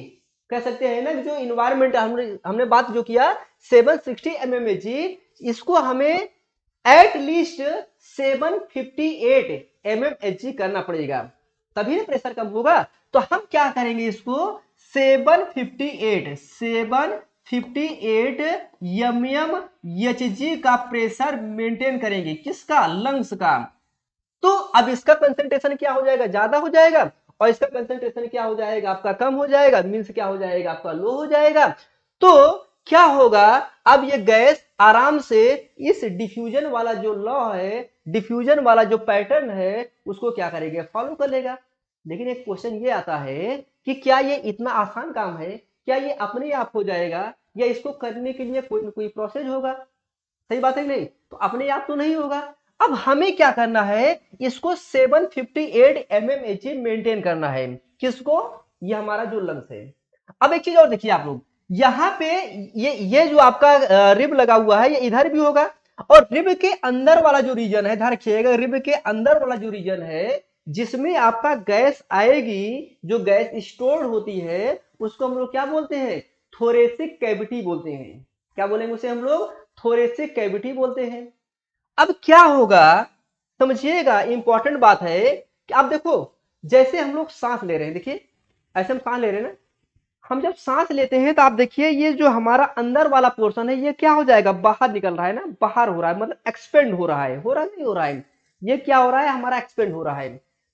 कह सकते हैं ना, जो इन्वायरमेंट हमने बात जो किया 760 mmHg, इसको हमें एट लीस्ट 758 mmHg करना पड़ेगा, तभी ना प्रेशर कम होगा। तो हम क्या करेंगे, इसको 758 mmHg का प्रेशर मेंटेन करेंगे, किसका, लंग्स का। तो अब इसका कंसंट्रेशन क्या हो जाएगा, ज्यादा हो जाएगा, और इसका कंसंट्रेशन क्या हो जाएगा आपका, कम हो जाएगा, मींस क्या हो जाएगा आपका, लो हो जाएगा। तो क्या होगा, अब ये गैस आराम से इस डिफ्यूजन वाला जो लॉ है, डिफ्यूजन वाला जो पैटर्न है, उसको क्या करेगा, फॉलो कर लेगा। लेकिन एक क्वेश्चन ये आता है कि क्या ये इतना आसान काम है, क्या ये अपने आप हो जाएगा, या इसको करने के लिए कोई ना कोई प्रोसेस होगा, सही बात है नहीं, तो अपने आप तो नहीं होगा। अब हमें क्या करना है, इसको 758 mmHg मेंटेन करना है, किसको, ये हमारा जो लंग्स है। अब एक चीज और देखिए आप लोग, यहाँ पे ये जो आपका रिब लगा हुआ है, ये इधर भी होगा, और रिब के अंदर वाला जो रीजन है, ध्यान रखिएगा, रिब के अंदर वाला जो रीजन है जिसमें आपका गैस आएगी, जो गैस स्टोर होती है, उसको हम लोग क्या बोलते हैं, थोरेसिक कैविटी बोलते हैं। क्या बोलेंगे उसे हम लोग? थोरेसिक कैविटी बोलते हैं। अब क्या होगा समझिएगा, इंपॉर्टेंट बात है कि आप देखो, जैसे हम लोग सांस ले रहे हैं, देखिए ऐसे हम सांस ले रहे हैं ना, हम जब सांस लेते हैं तो आप देखिए ये जो हमारा अंदर वाला पोर्शन है ये क्या हो जाएगा, बाहर निकल रहा है ना, बाहर हो रहा है, मतलब एक्सपेंड हो रहा है, नहीं हो रहा है, ये क्या हो रहा है हमारा, एक्सपेंड हो रहा है।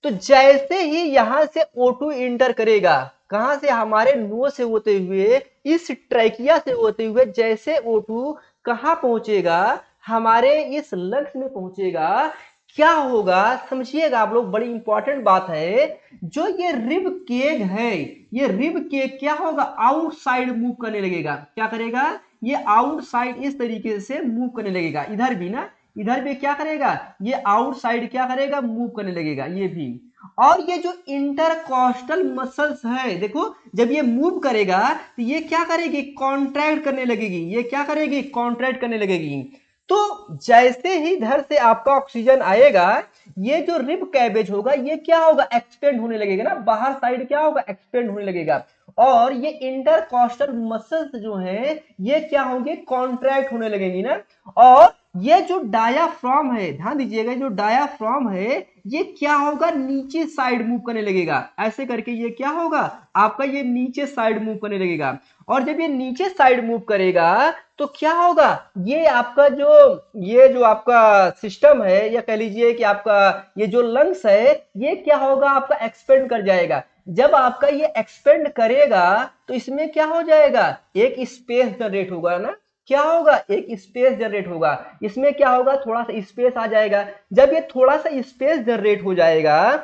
तो जैसे ही यहां से O2 इंटर करेगा, कहां से, हमारे नोज से होते हुए, इस ट्रैकिया से होते हुए, जैसे O2 कहां पहुंचेगा, हमारे इस लंग्स में पहुंचेगा, क्या होगा समझिएगा आप लोग, बड़ी इंपॉर्टेंट बात है। जो ये रिब केग है, ये रिब केग क्या होगा, आउटसाइड मूव करने लगेगा, क्या करेगा, ये आउटसाइड इस तरीके से मूव करने लगेगा, इधर भी ना, इधर भी क्या करेगा, ये आउटसाइड क्या करेगा, मूव करने लगेगा, ये भी। और ये जो इंटरकॉस्टल मसल्स है, देखो जब ये मूव करेगा तो ये क्या करेगी, कॉन्ट्रैक्ट करने लगेगी, ये क्या करेगी, कॉन्ट्रैक्ट करने लगेगी। तो जैसे ही इधर से आपका ऑक्सीजन आएगा, ये जो रिब कैबेज होगा ये क्या होगा, एक्सपेंड होने लगेगा ना, बाहर साइड क्या होगा, एक्सपेंड होने लगेगा। और ये इंटरकॉस्टल मसल्स जो है ये क्या होंगे, कॉन्ट्रैक्ट होने लगेंगी ना। और ये जो डायाफ्राम है, ध्यान दीजिएगा, जो डायाफ्राम है ये क्या होगा, नीचे साइड मूव करने लगेगा, ऐसे करके ये क्या होगा आपका, ये नीचे साइड मूव करने लगेगा। और जब ये नीचे साइड मूव करेगा तो क्या होगा, ये आपका जो, ये जो आपका सिस्टम है, या कह लीजिए कि आपका ये जो लंग्स है ये क्या होगा, आपका एक्सपेंड कर जाएगा। जब आपका ये एक्सपेंड करेगा तो इसमें क्या हो जाएगा, एक स्पेस जनरेट होगा ना, क्या होगा, एक स्पेस जनरेट होगा, इसमें क्या होगा, थोड़ा सा स्पेस आ जाएगा। जब ये थोड़ा सा स्पेस जनरेट हो जाएगा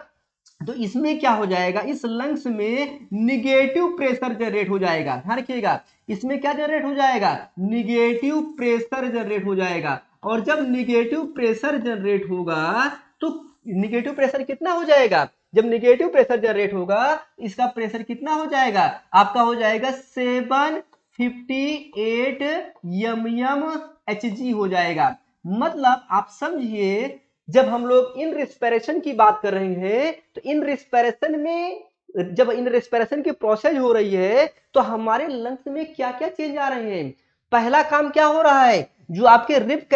तो इसमें क्या हो जाएगा, इस लंग्स में निगेटिव प्रेशर जनरेट हो जाएगा, ध्यान रखिएगा, इसमें क्या जनरेट हो जाएगा, निगेटिव प्रेशर जनरेट हो जाएगा। और जब निगेटिव प्रेशर जनरेट होगा तो निगेटिव प्रेशर कितना हो जाएगा, जब निगेटिव प्रेशर जनरेट होगा इसका प्रेशर कितना हो जाएगा, आपका हो जाएगा 758 mmHg हो जाएगा। मतलब आप समझिए, जब हम लोग इन रिस्पिरेशन की बात कर रहे हैं तो इन रिस्पिरेशन में, जब इन रिस्पिरेशन की प्रोसेस हो रही है तो हमारे लंग्स में क्या क्या चेंज आ रहे हैं। पहला काम क्या हो रहा है, जो आपके रिब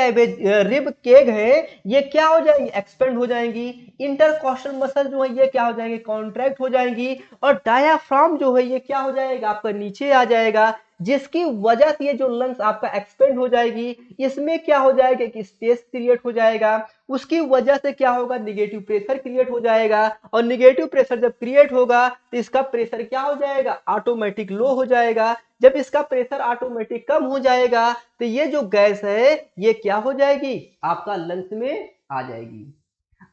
केग है ये क्या हो जाएंगी, एक्सपेंड हो जाएंगी। इंटरकॉस्टल मसल जो है ये क्या हो जाएंगे, कॉन्ट्रैक्ट हो जाएंगी। और डायाफ्राम जो है ये क्या हो जाएगा, आपका नीचे आ जाएगा, जिसकी वजह से ये जो लंग्स आपका एक्सपेंड हो जाएगी, इसमें क्या हो जाएगा कि स्पेस क्रिएट हो जाएगा, उसकी वजह से क्या होगा, निगेटिव प्रेशर क्रिएट हो जाएगा। और निगेटिव प्रेशर जब क्रिएट होगा तो इसका प्रेशर क्या हो जाएगा, ऑटोमेटिक लो हो जाएगा। जब इसका प्रेशर ऑटोमेटिक कम हो जाएगा तो ये जो गैस है ये क्या हो जाएगी, आपका लंग्स में आ जाएगी।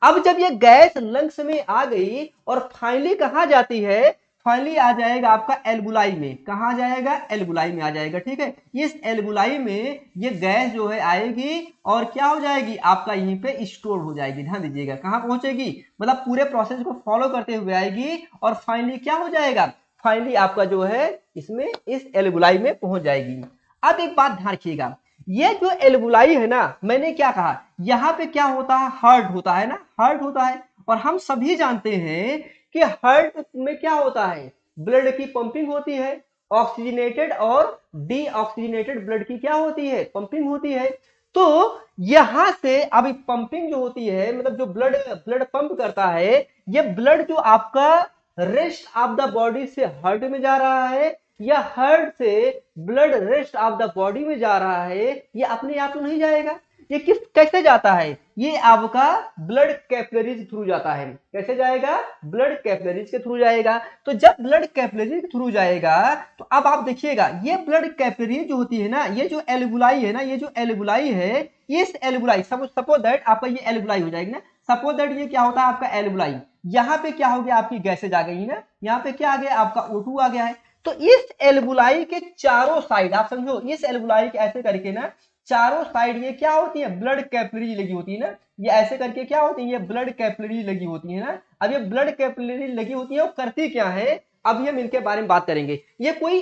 अब जब ये गैस लंग्स में आ गई और फाइनली कहां जाती है, फाइनली आ जाएगा आपका एल्बुलाई में, कहां जाएगा, एल्बुलाई में आ जाएगा, ठीक है। इस एल्बुलाई में ये गैस जो है आएगी और क्या हो जाएगी, आपका यहीं पे स्टोर हो जाएगी। ध्यान दीजिएगा कहां पहुंचेगी, मतलब पूरे प्रोसेस को फॉलो करते हुए आएगी और फाइनली क्या हो जाएगा, फाइनली आपका जो है इसमें इस एल्बुलाई में पहुंच जाएगी। अब एक बात ध्यान रखिएगा, ये जो एल्बुलाई है ना, मैंने क्या कहा, यहाँ पे क्या होता है, हार्ट होता है ना, हार्ट होता है। और हम सभी जानते हैं कि हार्ट में क्या होता है, ब्लड की पंपिंग होती है, ऑक्सीजनेटेड और डीऑक्सीजनेटेड ब्लड की क्या होती है, पंपिंग होती है। तो यहां से अभी पंपिंग जो होती है, मतलब जो ब्लड ब्लड पंप करता है, ये ब्लड जो आपका रेस्ट ऑफ द बॉडी से हार्ट में जा रहा है या हार्ट से blood rest of the body में जा रहा है, ये अपने आप तो नहीं जाएगा, ये किस कैसे जाता है, ये आपका ब्लड कैपिलरीज थ्रू जाता है। कैसे जाएगा, ब्लड कैपिलरीज के थ्रू जाएगा। तो जब ब्लड कैपिलरीज के थ्रू जाएगा तो अब आप देखिएगा, ये ब्लड कैपिलरी जो होती है ना, ये जो एल्बुलाई है ना, ये जो एल्बुलाई है, इस एल्बुलाई, सपोज दैट आपका ये एल्बुलाई हो जाएगी ना, सपोज दैट ये क्या होता है आपका एल्बुलाई, यहाँ पे क्या हो गया, आपकी गैसेज आ गई ना, यहाँ पे क्या आ गया, आपका O2 आ गया है। तो इस एल्बुलाई के चारों साइड आप समझो, इस एल्बुलाई के ऐसे करके ना चारों साइड ये क्या होती है, ब्लड कैपिलरी लगी होती है ना, ये ऐसे करके क्या होती है, ये ब्लड कैपिलरी लगी होती है ना। अब ये ब्लड कैपिलरी लगी होती है, वो करती क्या है, अभी हम इनके बारे में बात करेंगे। ये कोई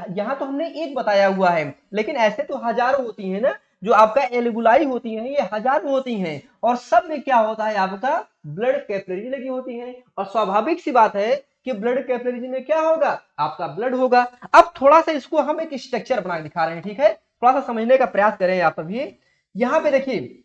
यहाँ तो हमने एक बताया हुआ है, लेकिन ऐसे तो हजारों होती है ना, जो आपका एल्बुलाई होती है ये हजारों होती हैं, और सब में क्या होता है, आपका ब्लड कैपिलरी लगी होती है। और स्वाभाविक सी बात है कि ब्लड कैपिलरी में क्या होगा, आपका ब्लड होगा। अब थोड़ा सा इसको हम एक स्ट्रक्चर बना के दिखा रहे हैं, ठीक है, थोड़ा सा समझने का प्रयास करें आप सभी। यहाँ पे देखिए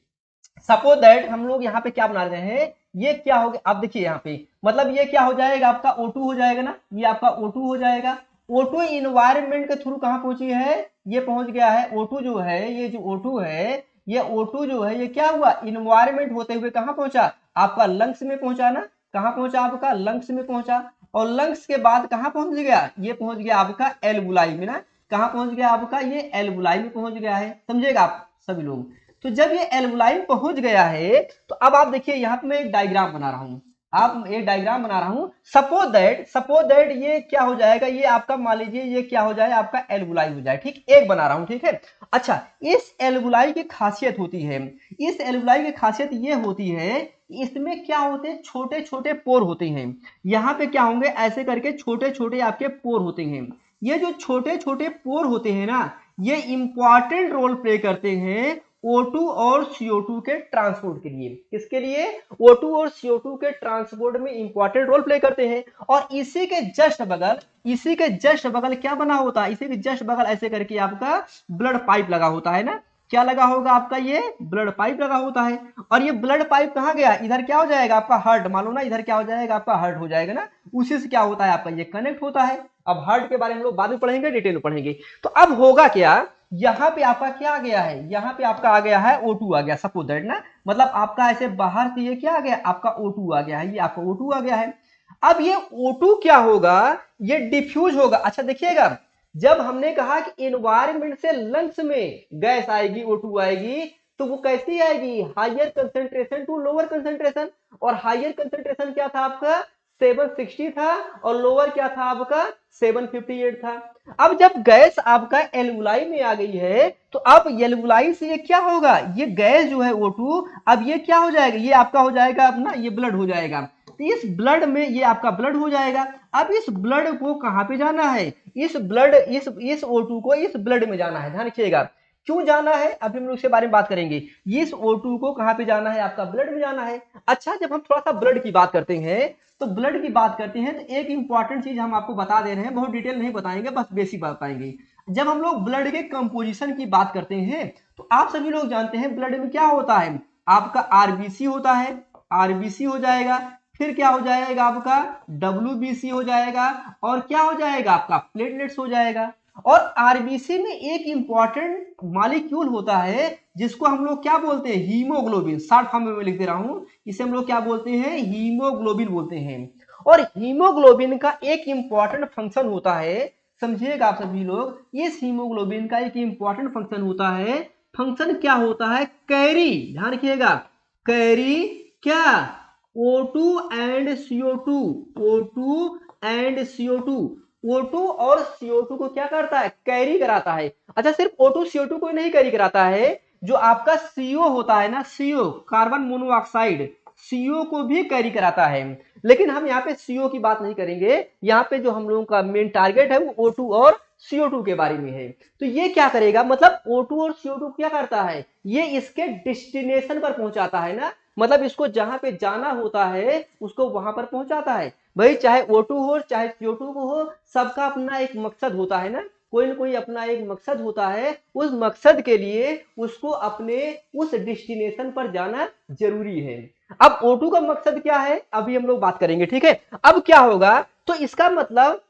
सपोज दैट हम लोग यहाँ पे क्या बना रहे हैं, ये क्या हो गया आप देखिए यहाँ पे, मतलब ये क्या हो जाएगा आपका O2 हो जाएगा ना, ये आपका O2 हो जाएगा। O2 इन्वायरमेंट के थ्रू कहाँ पहुंची है, ये पहुंच गया है O2 जो है, ये जो O2 है, ये O2 जो है ये क्या हुआ, इन्वायरमेंट होते हुए कहाँ पहुंचा, आपका लंग्स में पहुंचा ना, कहाँ पहुंचा आपका लंग्स में पहुंचा, और लंग्स के बाद कहाँ पहुंच गया, ये पहुंच गया आपका एल्वुलाई में ना, कहाँ पहुंच गया आपका, ये एल्वुलाई में पहुंच गया है, समझेगा आप सभी लोग। तो जब ये एल्वुलाई पहुंच गया है तो अब आप देखिए यहाँ पे मैं एक डायग्राम बना रहा हूँ, आप एक डायग्राम बना रहा हूँ। सपोज दैट ये क्या हो जाएगा, ये आपका मान लीजिए ये क्या हो जाए आपका एल्वुलाई हो जाए, ठीक, एक बना रहा हूँ, ठीक है। अच्छा, इस एल्वुलाई की खासियत होती है, इस एल्वुलाई की खासियत ये होती है, इसमें क्या होते हैं, छोटे छोटे पोर होते हैं, यहाँ पे क्या होंगे ऐसे करके छोटे छोटे आपके पोर होते हैं। ये जो छोटे छोटे पोर होते हैं ना, ये इंपॉर्टेंट रोल प्ले करते हैं O2 और CO2 के ट्रांसपोर्ट के लिए, किसके लिए, O2 और CO2 के ट्रांसपोर्ट में इंपॉर्टेंट रोल प्ले करते हैं। और इसी के जस्ट बगल क्या बना होता है, इसी के जस्ट बगल ऐसे करके आपका ब्लड पाइप लगा होता है ना, क्या लगा होगा आपका, ये ब्लड पाइप लगा होता है। और ये ब्लड पाइप कहाँ गया, इधर क्या हो जाएगा आपका हार्ट, मालूम ना, इधर क्या हो जाएगा आपका हार्ट हो जाएगा ना, उसी से क्या होता है आपका ये कनेक्ट होता है। अब हार्ट के बारे में हम लोग बाद में पढ़ेंगे, डिटेल में पढ़ेंगे। तो अब होगा क्या, यहाँ पे आपका क्या आ गया है, यहाँ पे आपका आ गया है O2 आ गया, सपोज दैट ना, मतलब आपका ऐसे बाहर से ये क्या आ गया आपका O2 आ गया है, ये आपका O2 आ गया है। अब ये O2 क्या होगा, ये डिफ्यूज होगा। अच्छा देखिएगा, जब हमने कहा कि एनवायरमेंट से लंग्स में गैस आएगी, O2 आएगी, तो वो कैसी आएगी, higher concentration to lower concentration, और हायर कंसेंट्रेशन क्या था आपका 760 था, और लोअर क्या था आपका 758 था। अब जब गैस आपका एल्वुलाई में आ गई है, तो अब एल्वुलाई से ये क्या होगा, ये गैस जो है O2, अब ये क्या हो जाएगा, ये आपका हो जाएगा अपना, ये ब्लड हो जाएगा। तो इस ब्लड में ये आपका ब्लड हो जाएगा। अब इस ब्लड को कहाँ पे जाना है, इस O2 को इस ब्लड में जाना है, ध्यान रखिएगा क्यों जाना है, अभी हम लोग इसके बारे में बात करेंगे। इस O2 को कहाँ पे जाना है, आपका ब्लड में जाना है। अच्छा, जब हम थोड़ा सा ब्लड की बात करते हैं, तो ब्लड की बात करते हैं तो एक इंपॉर्टेंट चीज हम आपको बता दे रहे हैं, बहुत डिटेल नहीं बताएंगे, बस बेसिक बताएंगे। जब हम लोग ब्लड के कंपोजिशन की बात करते हैं, तो आप सभी लोग जानते हैं ब्लड में क्या होता है, आपका आरबीसी होता है, आरबीसी हो जाएगा, फिर क्या हो जाएगा आपका डब्ल्यूबीसी हो जाएगा, और क्या हो जाएगा आपका प्लेटलेट्स हो जाएगा। और आरबीसी में एक इंपॉर्टेंट मॉलिक्यूल होता है जिसको हम लोग क्या बोलते हैं, हीमोग्लोबिन, शॉर्ट फॉर्म में लिख दे रहा हूं, इसे हम लोग क्या बोलते हैं, हीमोग्लोबिन बोलते हैं। और हीमोग्लोबिन का एक इंपॉर्टेंट फंक्शन होता है, समझिएगा आप सभी लोग, इस हीमोग्लोबिन का एक इंपॉर्टेंट फंक्शन होता है। फंक्शन क्या होता है, कैरी, ध्यान रखिएगा, कैरी क्या, O2 and CO2, O2 and CO2, O2 और CO2 को क्या करता है, कैरी कराता है। अच्छा, सिर्फ O2 CO2 को नहीं कैरी कराता है, जो आपका CO होता है ना, CO कार्बन मोनोऑक्साइड, CO को भी कैरी कराता है। लेकिन हम यहाँ पे CO की बात नहीं करेंगे, यहाँ पे जो हम लोगों का मेन टारगेट है वो O2 और CO2 के बारे में है। तो ये क्या करेगा, मतलब O2 और CO2 क्या करता है, ये इसके डेस्टिनेशन पर पहुंचाता है ना, मतलब इसको जहां पे जाना होता है उसको वहां पर पहुंचाता है। भाई चाहे O2 हो चाहे CO2 को हो, सबका अपना एक मकसद होता है ना, कोई ना कोई अपना एक मकसद होता है, उस मकसद के लिए उसको अपने उस डेस्टिनेशन पर जाना जरूरी है। अब O2 का मकसद क्या है अभी हम लोग बात करेंगे, ठीक है। अब क्या होगा, तो इसका मतलब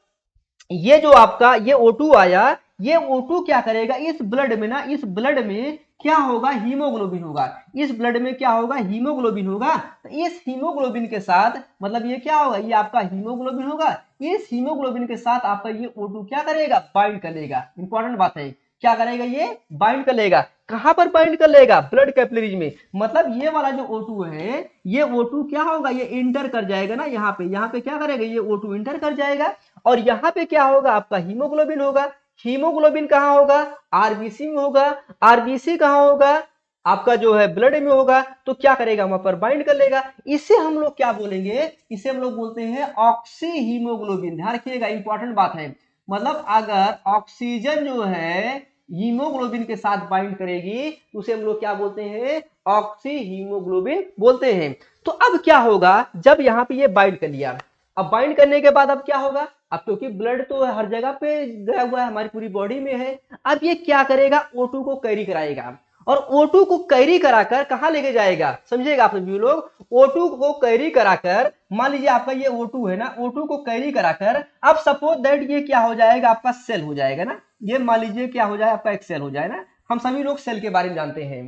ये जो आपका ये O2 आया, ये O2 क्या करेगा, इस ब्लड में ना, इस ब्लड में क्या होगा, हीमोग्लोबिन होगा, इस ब्लड में क्या होगा, हीमोग्लोबिन होगा। तो इस हीमोग्लोबिन के साथ, मतलब ये क्या होगा, ये आपका हीमोग्लोबिन होगा, इस हीमोग्लोबिन के साथ आपका ये O2 क्या करेगा, बाइंड कर लेगा। इंपॉर्टेंट बात है, क्या करेगा, ये बाइंड कर लेगा। कहां पर बाइंड कर लेगा, ब्लड कैपिलरीज में। मतलब ये वाला जो O2 है, ये O2 क्या होगा, ये इंटर कर जाएगा ना, यहाँ पे क्या करेगा, ये O2 इंटर कर जाएगा, और यहाँ पे क्या होगा, आपका हीमोग्लोबिन होगा। हीमोग्लोबिन कहाँ होगा, आरबीसी में होगा। आरबीसी कहाँ होगा, आपका जो है ब्लड में होगा। तो क्या करेगा, वहां पर बाइंड कर लेगा। इसे हम लोग क्या बोलेंगे, इसे हम लोग बोलते हैं ऑक्सी हीमोग्लोबिन। ध्यान रखिएगा, इंपॉर्टेंट बात है, मतलब अगर ऑक्सीजन जो है हीमोग्लोबिन के साथ बाइंड करेगी तो उसे हम लोग क्या बोलते हैं, ऑक्सी हीमोग्लोबिन बोलते हैं। तो अब क्या होगा, जब यहाँ पे ये बाइंड कर लिया, अब बाइंड करने के बाद अब क्या होगा, अब क्योंकि ब्लड तो हर जगह पे गया हुआ है, हमारी पूरी बॉडी में है। अब ये क्या करेगा, O2 को कैरी कराएगा और O2 को कैरी कराकर कहाँ लेके जाएगा, समझिएगा आप सभी लोग। O2 को कैरी कराकर, मान लीजिए आपका ये O2 है ना, O2 को कैरी कराकर अब सपोज दैट ये क्या हो जाएगा, आपका सेल हो जाएगा ना। ये मान लीजिए क्या हो जाए, आपका एक सेल हो जाए ना। हम सभी लोग सेल के बारे में जानते हैं,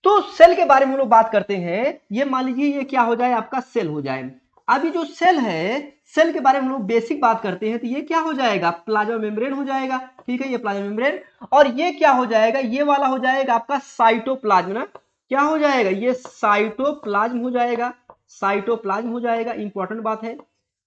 तो सेल के बारे में हम लोग बात करते हैं। ये मान लीजिए ये क्या हो जाए, आपका सेल हो जाए। अब ये जो सेल है, सेल के बारे में हम लोग बेसिक बात करते हैं, तो ये क्या हो जाएगा, प्लाज्मा मेम्ब्रेन हो जाएगा। ठीक है, ये प्लाज्मा मेम्ब्रेन। और ये क्या हो जाएगा, ये वाला हो जाएगा आपका साइटोप्लाज्म ना। क्या हो जाएगा, ये साइटोप्लाज्म हो जाएगा, साइटोप्लाज्म हो जाएगा। इंपॉर्टेंट बात है,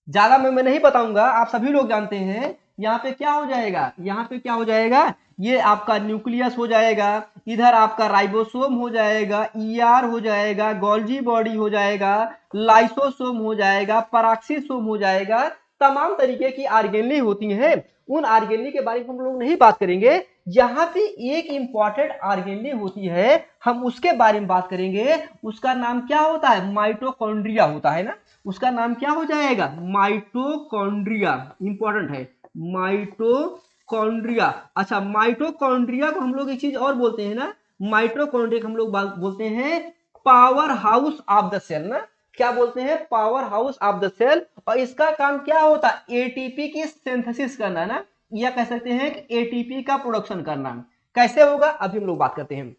ज्यादा मैं नहीं बताऊंगा, आप सभी लोग जानते हैं। यहाँ पे क्या हो जाएगा, यहाँ पे क्या हो जाएगा, ये आपका न्यूक्लियस हो जाएगा, इधर आपका राइबोसोम हो जाएगा, ईआर हो जाएगा, गोल्जी बॉडी हो जाएगा, लाइसोसोम हो जाएगा, पराक्सीसोम हो जाएगा। तमाम तरीके की आर्गेनली होती हैं। उन आर्गेनली के बारे में हम लोग नहीं बात करेंगे। यहाँ पे एक इंपॉर्टेंट आर्गेनली होती है, हम उसके बारे में बात करेंगे। उसका नाम क्या होता है, माइटोकॉन्ड्रिया होता है ना। उसका नाम क्या हो जाएगा, माइटोकॉन्ड्रिया। इंपॉर्टेंट है, माइटोकॉन्ड्रिया। अच्छा, माइटोकॉन्ड्रिया को हम लोग एक चीज और बोलते हैं ना, माइटोकॉन्ड्रिया को हम लोग बोलते हैं power house of the cell ना। क्या बोलते हैं, power house of the cell. और इसका काम क्या होता है, एटीपी की सिंथेसिस करना ना, या कह सकते हैं कि एटीपी का प्रोडक्शन करना। कैसे होगा, अभी हम लोग बात करते हैं।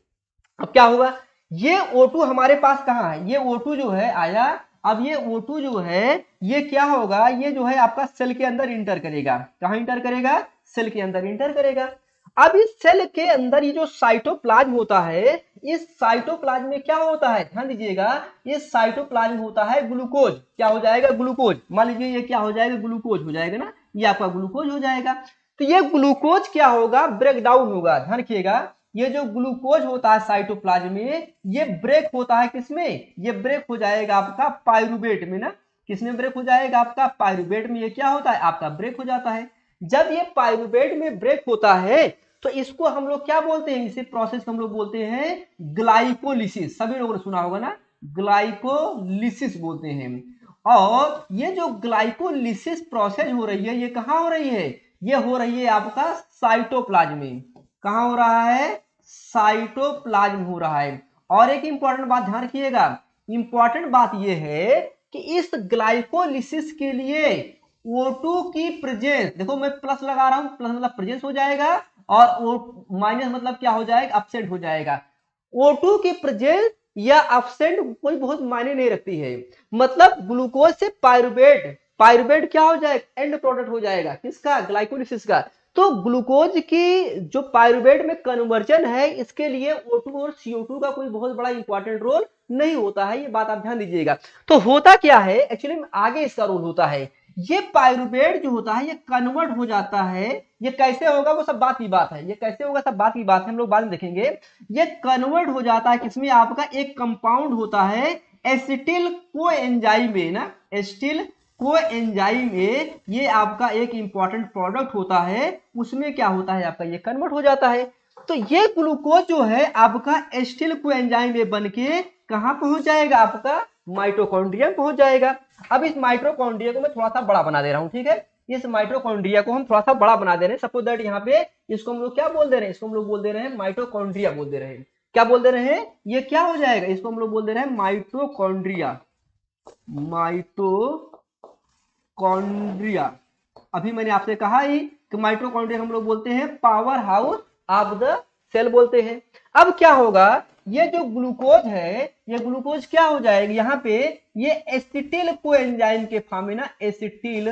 अब क्या होगा, ये O2 हमारे पास कहाँ है, ये O2 जो है आया। अब ये O2 जो है, ये क्या होगा, ये जो है आपका सेल के अंदर इंटर करेगा। कहाँ इंटर करेगा, सेल के अंदर इंटर करेगा। अब इस सेल के अंदर ये जो साइटोप्लाज्म होता है, इस साइटोप्लाज्म में क्या होता है, ध्यान दीजिएगा। इस साइटोप्लाज्म होता है ग्लूकोज। क्या हो जाएगा, ग्लूकोज। मान लीजिए ये क्या हो जाएगा, ग्लूकोज हो जाएगा ना, ये आपका ग्लूकोज हो जाएगा। तो ये ग्लूकोज क्या होगा, ब्रेक डाउन होगा। ध्यान रखिएगा, ये जो ग्लूकोज होता है साइटोप्लाज्म में, ये ब्रेक होता है किसमें, ये ब्रेक हो जाएगा आपका पायरुवेट में ना। किसमें ब्रेक हो जाएगा, आपका पायरुवेट में। ये क्या होता है, आपका ब्रेक हो जाता है। जब ये पायरुवेट में ब्रेक होता है, तो इसको हम लोग क्या बोलते हैं, इसे प्रोसेस हम लोग बोलते हैं ग्लाइकोलिसिस। सभी लोगों ने सुना होगा ना, ग्लाइकोलिसिस बोलते हैं। और ये जो ग्लाइकोलिसिस प्रोसेस हो रही है, ये कहाँ हो रही है, ये हो रही है आपका साइटोप्लाज्म में। कहाँ हो रहा है, साइटोप्लाज्म हो रहा है। और एक इंपॉर्टेंट बात ध्यान रखिएगा, इंपॉर्टेंट बात यह है कि इस ग्लाइकोलिसिस के लिए O2 की प्रेजेंस, देखो मैं प्लस लगा रहा हूं, प्लस मतलब प्रेजेंस हो जाएगा, और माइनस मतलब क्या हो जाएगा, एब्सेंट हो जाएगा। O2 की प्रेजेंस या एब्सेंट कोई बहुत मायने नहीं रखती है। मतलब ग्लूकोज से पायरुवेट, पायरुवेट क्या हो जाएगा, एंड प्रोडक्ट हो जाएगा किसका, ग्लाइकोलिसिस का। तो ग्लूकोज की जो पायरुवेट में कन्वर्जन है, इसके लिए O2 और CO2 का कोई बहुत बड़ा इंपॉर्टेंट रोल नहीं होता है। ये बात आप ध्यान दीजिएगा। तो होता क्या है, एक्चुअली आगे इसका रोल होता है। ये पायरुवेट जो होता है, ये कन्वर्ट हो जाता है। ये कैसे होगा, वो सब बात की बात है। ये कैसे होगा, सब बात की बात है, हम लोग बाद में देखेंगे। ये कन्वर्ट हो जाता है किसमें, आपका एक कंपाउंड होता है एसिटिल कोएंजाइम में ना, एसिटिल कोएंजाइम में। ये आपका एक इंपॉर्टेंट प्रोडक्ट होता है, उसमें क्या होता है, आपका ये कन्वर्ट हो जाता है। तो ये ग्लूकोज जो है आपका एसिटिल कोएंजाइम में बन के कहां पहुंच जाएगा, आपका माइटोकॉन्ड्रिया पहुंच जाएगा। अब इस माइटोकॉन्ड्रिया को मैं थोड़ा सा बड़ा बना दे रहा हूं, ठीक है। इस माइटोकॉन्ड्रिया को हम थोड़ा सा बड़ा बना दे रहे हैं। सपोज दैट यहाँ पे इसको हम लोग क्या बोल दे रहे हैं, इसको हम लोग बोल दे रहे हैं माइटोकॉन्ड्रिया बोल दे रहे हैं। क्या बोल दे रहे हैं, ये क्या हो जाएगा, इसको हम लोग बोल दे रहे हैं माइटोकॉन्ड्रिया। माइटोकॉन्ड्रिया। अभी मैंने आपसे कहा ही कि माइटोकॉन्ड्रिया हम लोग बोलते हैं power house of the cell बोलते हैं। अब क्या होगा, ये जो ग्लूकोज है, ये ग्लूकोज क्या हो जाएगा, यहाँ पे ये एसिटिल कोएंजाइम के फॉर्म में ना, एसिटिल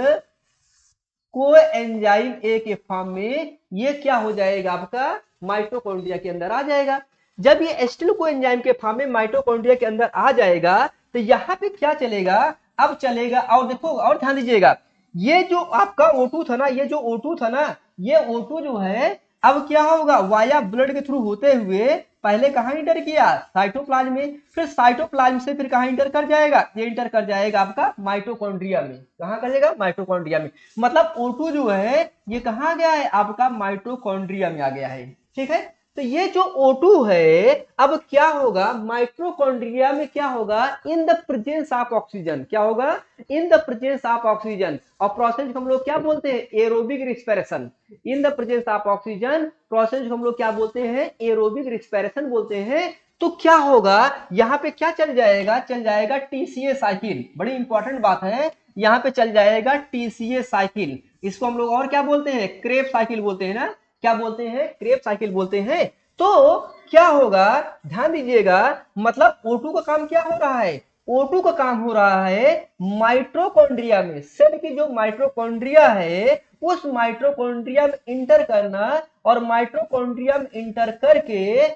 कोएंजाइम ए के फॉर्म में ये क्या हो जाएगा, आपका माइटोकॉन्ड्रिया के अंदर आ जाएगा। जब ये एसिटिल कोएंजाइम के फॉर्म में माइटोकॉन्ड्रिया के अंदर आ जाएगा, तो यहाँ पे क्या चलेगा, अब चलेगा। और देखो, और ध्यान दीजिएगा, ये जो आपका O2 था ना, ये जो O2 था ना, ये O2 जो है अब क्या होगा, वाया ब्लड के थ्रू होते हुए पहले कहां इंटर किया, साइटोप्लाज्म में। फिर साइटोप्लाज्म से फिर कहां इंटर कर जाएगा, ये इंटर कर जाएगा आपका माइटोकॉन्ड्रिया में। कहां करेगा, माइटोकॉन्ड्रिया में। मतलब O2 जो है ये कहां गया है, आपका माइटोकॉन्ड्रिया में आ गया है। ठीक है, तो ये जो O2 है अब क्या होगा माइटोकॉन्ड्रिया में, क्या होगा in the presence of oxygen, क्या होगा in the presence of oxygen, और प्रोसेस हम लोग क्या बोलते हैं aerobic respiration. In the presence of oxygen process हम लोग क्या बोलते हैं एरोबिक रिस्पिरेशन बोलते हैं। तो क्या होगा यहाँ पे क्या चल जाएगा टीसीए साइकिल, बड़ी इंपॉर्टेंट बात है, यहाँ पे चल जाएगा टीसीए साइकिल। इसको हम लोग और क्या बोलते हैं क्रेब साइकिल बोलते हैं ना, क्या बोलते हैं क्रेब साइकिल बोलते हैं। तो क्या होगा ध्यान दीजिएगा, मतलब O2 का काम क्या हो रहा है, O2 का काम हो रहा है माइटोकॉन्ड्रिया में, सेल की जो माइटोकॉन्ड्रिया है उस माइटोकॉन्ड्रिया में इंटर करना, और माइटोकॉन्ड्रिया में इंटर करके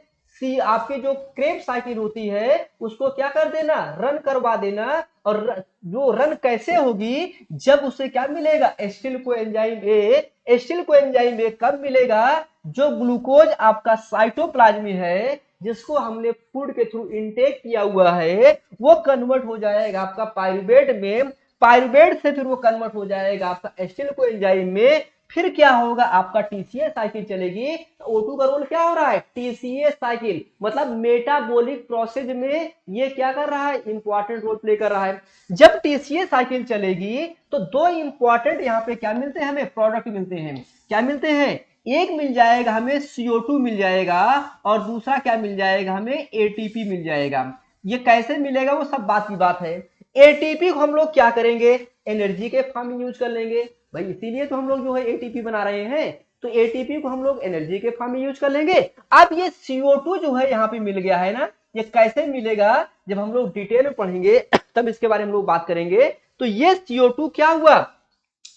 सी आपके जो क्रेब साइकिल होती है उसको क्या कर देना रन करवा देना। और जो रन कैसे होगी जब उसे क्या मिलेगा acetyl coenzyme A. Acetyl coenzyme A कब मिलेगा जो ग्लूकोज आपका साइटोप्लाज्म में है जिसको हमने फूड के थ्रू इनटेक किया हुआ है वो कन्वर्ट हो जाएगा आपका पायरुवेट में, पायरुवेट से फिर वो कन्वर्ट हो जाएगा आपका एसिटिल कोएंजाइम में, फिर क्या होगा आपका टीसीए साइकिल चलेगी। O2 का रोल क्या हो रहा है टीसीए साइकिल, मतलब मेटाबॉलिक प्रोसेस में ये क्या कर रहा है इंपॉर्टेंट रोल प्ले कर रहा है। जब टीसीए साइकिल चलेगी तो दो इंपॉर्टेंट यहाँ पे क्या मिलते हैं हमें प्रोडक्ट मिलते हैं, क्या मिलते हैं एक मिल जाएगा हमें CO2 मिल जाएगा और दूसरा क्या मिल जाएगा हमें ATP मिल जाएगा। ये कैसे मिलेगा वो सब बात की बात है। ATP को हम लोग क्या करेंगे एनर्जी के फॉर्म में यूज कर लेंगे भाई, इसीलिए तो हम लोग जो है ATP बना रहे हैं, तो ATP को हम लोग एनर्जी के फॉर्म में यूज कर लेंगे। अब ये CO2 जो है यहाँ पे मिल गया है ना, ये कैसे मिलेगा जब हम लोग डिटेल में पढ़ेंगे तब इसके बारे में हम लोग बात करेंगे। तो ये CO2 क्या हुआ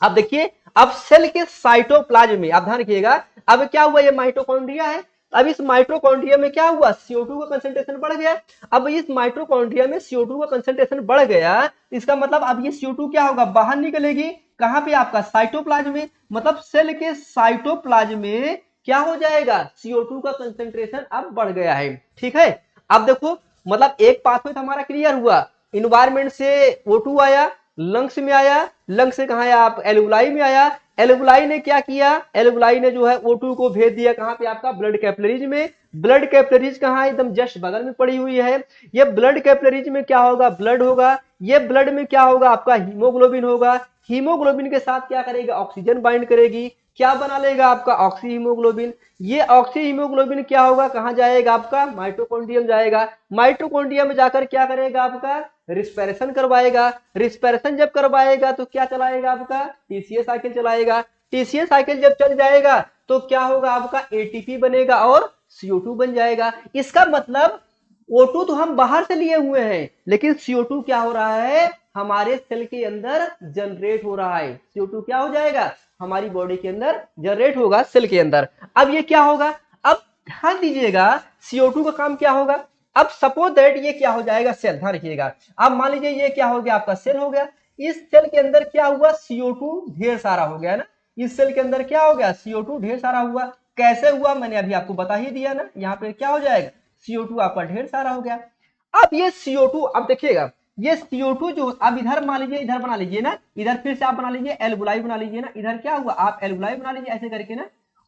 अब देखिए, अब सेल के साइटोप्लाज्म में आप ध्यान रखिएगा, अब क्या हुआ ये माइटोकॉन्ड्रिया है, अब इस माइटोकॉन्ड्रिया में क्या हुआ CO2 का कंसंट्रेशन बढ़ गया। अब इस माइटोकॉन्ड्रिया में CO2 का कंसंट्रेशन बढ़ गया, इसका मतलब अब ये CO2 क्या होगा बाहर निकलेगी, कहां पे आपका साइटोप्लाज्म में, मतलब सेल के साइटोप्लाज्म में क्या हो जाएगा CO2 का कंसंट्रेशन अब बढ़ गया है। ठीक है, अब देखो मतलब एक पाथवे तो हमारा क्लियर हुआ, इन्वायरमेंट से O2 आया, लंग्स में आया, लंग्स से कहा आया आप एल्वुलाई में आया, एल्वुलाई ने क्या किया एल्वुलाई ने जो है O2 को भेज दिया कहां पे आपका ब्लड कैपिलरीज में। ब्लड कैपिलरीज कहां एकदम जस्ट बगल में पड़ी हुई है। ये ब्लड कैपिलरीज में क्या होगा ब्लड होगा, ये ब्लड में क्या होगा आपका हीमोग्लोबिन होगा, हीमोग्लोबिन के साथ क्या करेगा ऑक्सीजन बाइंड करेगी, क्या बना लेगा आपका ऑक्सी हीमोग्लोबिन। ये ऑक्सी हीमोग्लोबिन क्या होगा कहां जाएगा आपका माइटोकॉन्ड्रियम जाएगा, माइटोकॉन्ड्रियम में जाकर क्या करेगा आपका रिस्पिरेशन करवाएगा, रिस्पिरेशन जब करवाएगा तो क्या चलाएगा आपका टीसीए साइकिल चलाएगा, टीसीए साइकिल जब चल जाएगा तो क्या होगा आपका एटीपी बनेगा और CO2 बन जाएगा। इसका मतलब O2 तो हम बाहर से लिए हुए हैं लेकिन CO2 क्या हो रहा है हमारे सेल के अंदर जनरेट हो रहा है, CO2 क्या हो जाएगा हमारी बॉडी के अंदर जनरेट होगा सेल के अंदर। अब ये क्या होगा, अब ध्यान दीजिएगा CO2 का काम क्या होगा, अब सपोज दैट ये क्या हो जाएगा सेल, ध्यान रखिएगा, अब मान लीजिए ये क्या हो गया आपका सेल हो गया, इस सेल के अंदर क्या हुआ CO2 ढेर सारा हो गया ना, इस सेल के अंदर क्या हो गया CO2 ढेर सारा हुआ, कैसे हुआ मैंने अभी आपको बता ही दिया ना, यहाँ पे क्या हो जाएगा CO2 आपका ढेर सारा हो गया। अब ये CO2 अब देखिएगा ये CO2 जो अब इधर मान लीजिए इधर बना लीजिए ना, इधर फिर से आप बना लीजिए एल्वुलाई बना लीजिए ना, इधर क्या हुआ आप एल्वुलाई बना लीजिए ऐसे करके ना,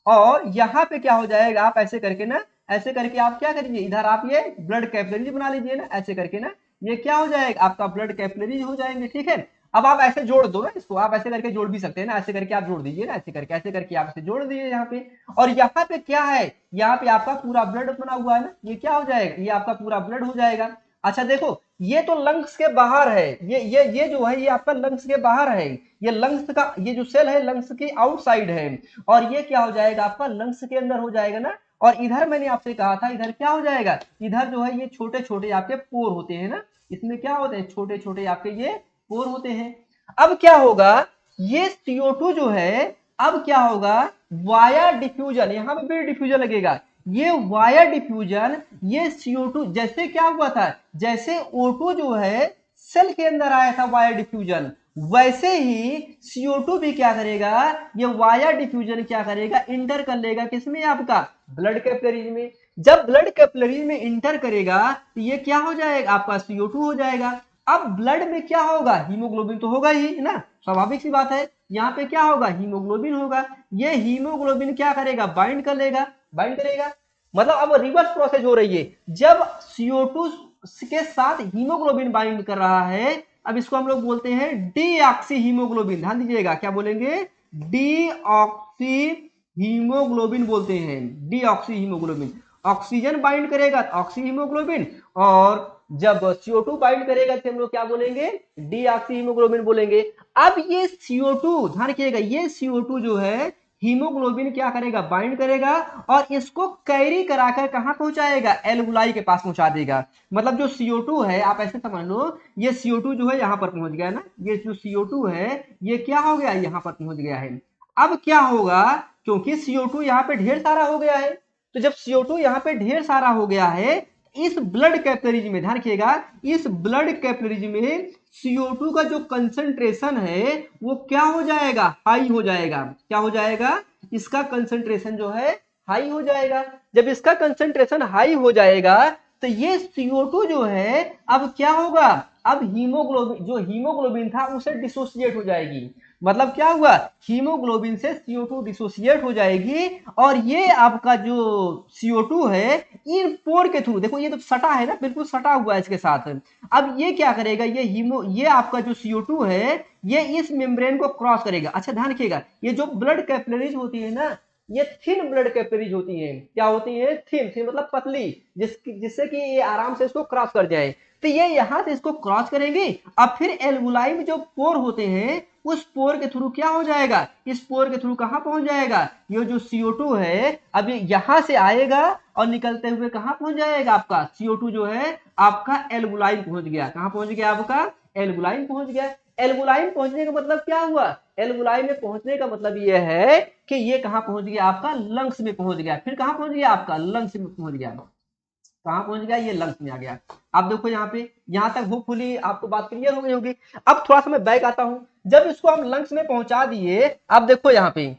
और यहाँ पे क्या हो जाएगा आप ऐसे करके ना, ऐसे करके आप क्या करिए इधर आप ये ब्लड कैपिलरीज बना लीजिए ना ऐसे करके ना, ये क्या हो जाएगा आपका ब्लड कैपिलरीज हो जाएंगे। ठीक है, अब आप ऐसे जोड़ दो ना इसको, आप ऐसे करके जोड़ भी सकते हैं ना, ऐसे करके आप जोड़ दीजिए ना ऐसे करके आप ऐसे जोड़ दीजिए यहाँ पे, और यहाँ पे क्या है यहाँ पे आपका पूरा ब्लड बना हुआ है ना, ये क्या हो जाएगा ये आपका पूरा ब्लड हो जाएगा। अच्छा देखो ये तो लंग्स के बाहर है, ये जो है ये आपका लंग्स के बाहर है, ये लंग्स का ये जो सेल है लंग्स के आउटसाइड है, और ये क्या हो जाएगा आपका लंग्स के अंदर हो जाएगा ना, और इधर मैंने आपसे कहा था इधर क्या हो जाएगा, इधर जो है ये छोटे छोटे आपके पोर होते हैं ना, इसमें क्या होते हैं छोटे छोटे आपके ये पोर होते हैं। अब क्या होगा ये CO2 जो है अब क्या होगा वाया डिफ्यूजन, यहां पे भी डिफ्यूजन लगेगा, ये वाया डिफ्यूजन ये CO2 जैसे क्या हुआ था जैसे O2 जो है सेल के अंदर आया था वाया डिफ्यूजन, वैसे ही CO2 भी क्या करेगा ये वाया डिफ्यूजन क्या करेगा इंटर कर लेगा किसमें आपका ब्लड कैपिलरीज में। जब ब्लड कैपिलरीज में इंटर करेगा तो ये क्या हो जाएगा आपका CO2 हो जाएगा। अब ब्लड में क्या होगा हीमोग्लोबिन तो होगा ही ना, स्वाभाविक सी बात है, यहाँ पे क्या होगा हीमोग्लोबिन होगा, ये हीमोग्लोबिन क्या करेगा बाइंड कर लेगा, बाइंड करेगा, मतलब अब रिवर्स प्रोसेस हो रही है। जब CO2 के साथ हीमोग्लोबिन बाइंड कर रहा है, अब इसको हम लोग बोलते हैं डीऑक्सी हीमोग्लोबिन। ध्यान दीजिएगा, क्या बोलेंगे? डीऑक्सी हीमोग्लोबिन बोलते हैं, डीऑक्सी हीमोग्लोबिन। ऑक्सीजन बाइंड करेगा तो ऑक्सी हीमोग्लोबिन, और जब CO2 बाइंड करेगा तो हम लोग क्या बोलेंगे? डीऑक्सी हीमोग्लोबिन बोलेंगे। अब ये CO2, ध्यान रखिएगा, ये CO2 जो है हीमोग्लोबिन क्या करेगा? बाइंड करेगा और इसको कैरी कराकर कहां पहुंचाएगा? एल्वुलाई के पास पहुंचा देगा। मतलब जो CO2 है, आप ऐसे समझ लो, ये CO2 जो है यहां पर पहुंच गया ना, ये जो CO2 है ये क्या हो गया? यहां पर पहुंच गया है। अब क्या होगा? क्योंकि CO2 यहाँ पे ढेर सारा हो गया है, तो जब CO2 यहाँ पे ढेर सारा हो गया है, इस ब्लड कैपिलरीज में, ध्यान रखिएगा, इस ब्लड कैपिलरीज में CO2 का जो कंसंट्रेशन है वो क्या हो जाएगा? हाई हो जाएगा। क्या हो जाएगा? इसका कंसंट्रेशन जो है हाई हो जाएगा। जब इसका कंसंट्रेशन हाई हो जाएगा तो ये CO2 जो है अब क्या होगा? अब हीमोग्लोबिन, जो हीमोग्लोबिन था उसे डिसोसिएट हो जाएगी। मतलब क्या हुआ? हीमोग्लोबिन से CO2 डिसोसिएट हो जाएगी, और ये आपका जो CO2 है इन पोर के थ्रू, देखो ये तो सटा है ना, बिल्कुल सटा हुआ है इसके साथ। अब ये क्या करेगा? ये आपका जो CO2 है ये इस मेम्ब्रेन को क्रॉस करेगा। अच्छा ध्यान रखिएगा, ये जो ब्लड कैपिलरीज होती है ना, ये थिन ब्लड कैपिलरीज होती है। क्या होती है? थिन। थिन मतलब पतली, जिससे कि ये आराम से इसको क्रॉस कर जाए। तो ये यहां से इसको क्रॉस करेंगे, अब फिर एल्वुलाई में जो पोर होते हैं उस पोर के थ्रू क्या हो जाएगा? इस पोर के थ्रू कहां पहुंच जाएगा? ये जो CO2 है अब यहां से आएगा और निकलते हुए कहां पहुंच जाएगा? आपका CO2 जो है आपका एल्वुलाइन पहुंच गया। कहां पहुंच गया? आपका एल्वुलाइन पहुंच गया। एल्वुलाइन पहुंचने का मतलब क्या हुआ? एल्वुलाइन में पहुंचने का मतलब यह है कि ये कहां पहुंच गया? आपका लंग्स में पहुंच गया। फिर कहां पहुंच गया? आपका लंग्स में पहुंच गया। कहां पहुंच गया? ये लंग्स में आ गया। आप देखो यहाँ पे, यहां तक होपफुली आपको बात क्लियर हो गई होगी। अब थोड़ा सा मैं बैक आता हूं। जब इसको हम लंग्स में पहुंचा दिए, अब देखो यहाँ पे,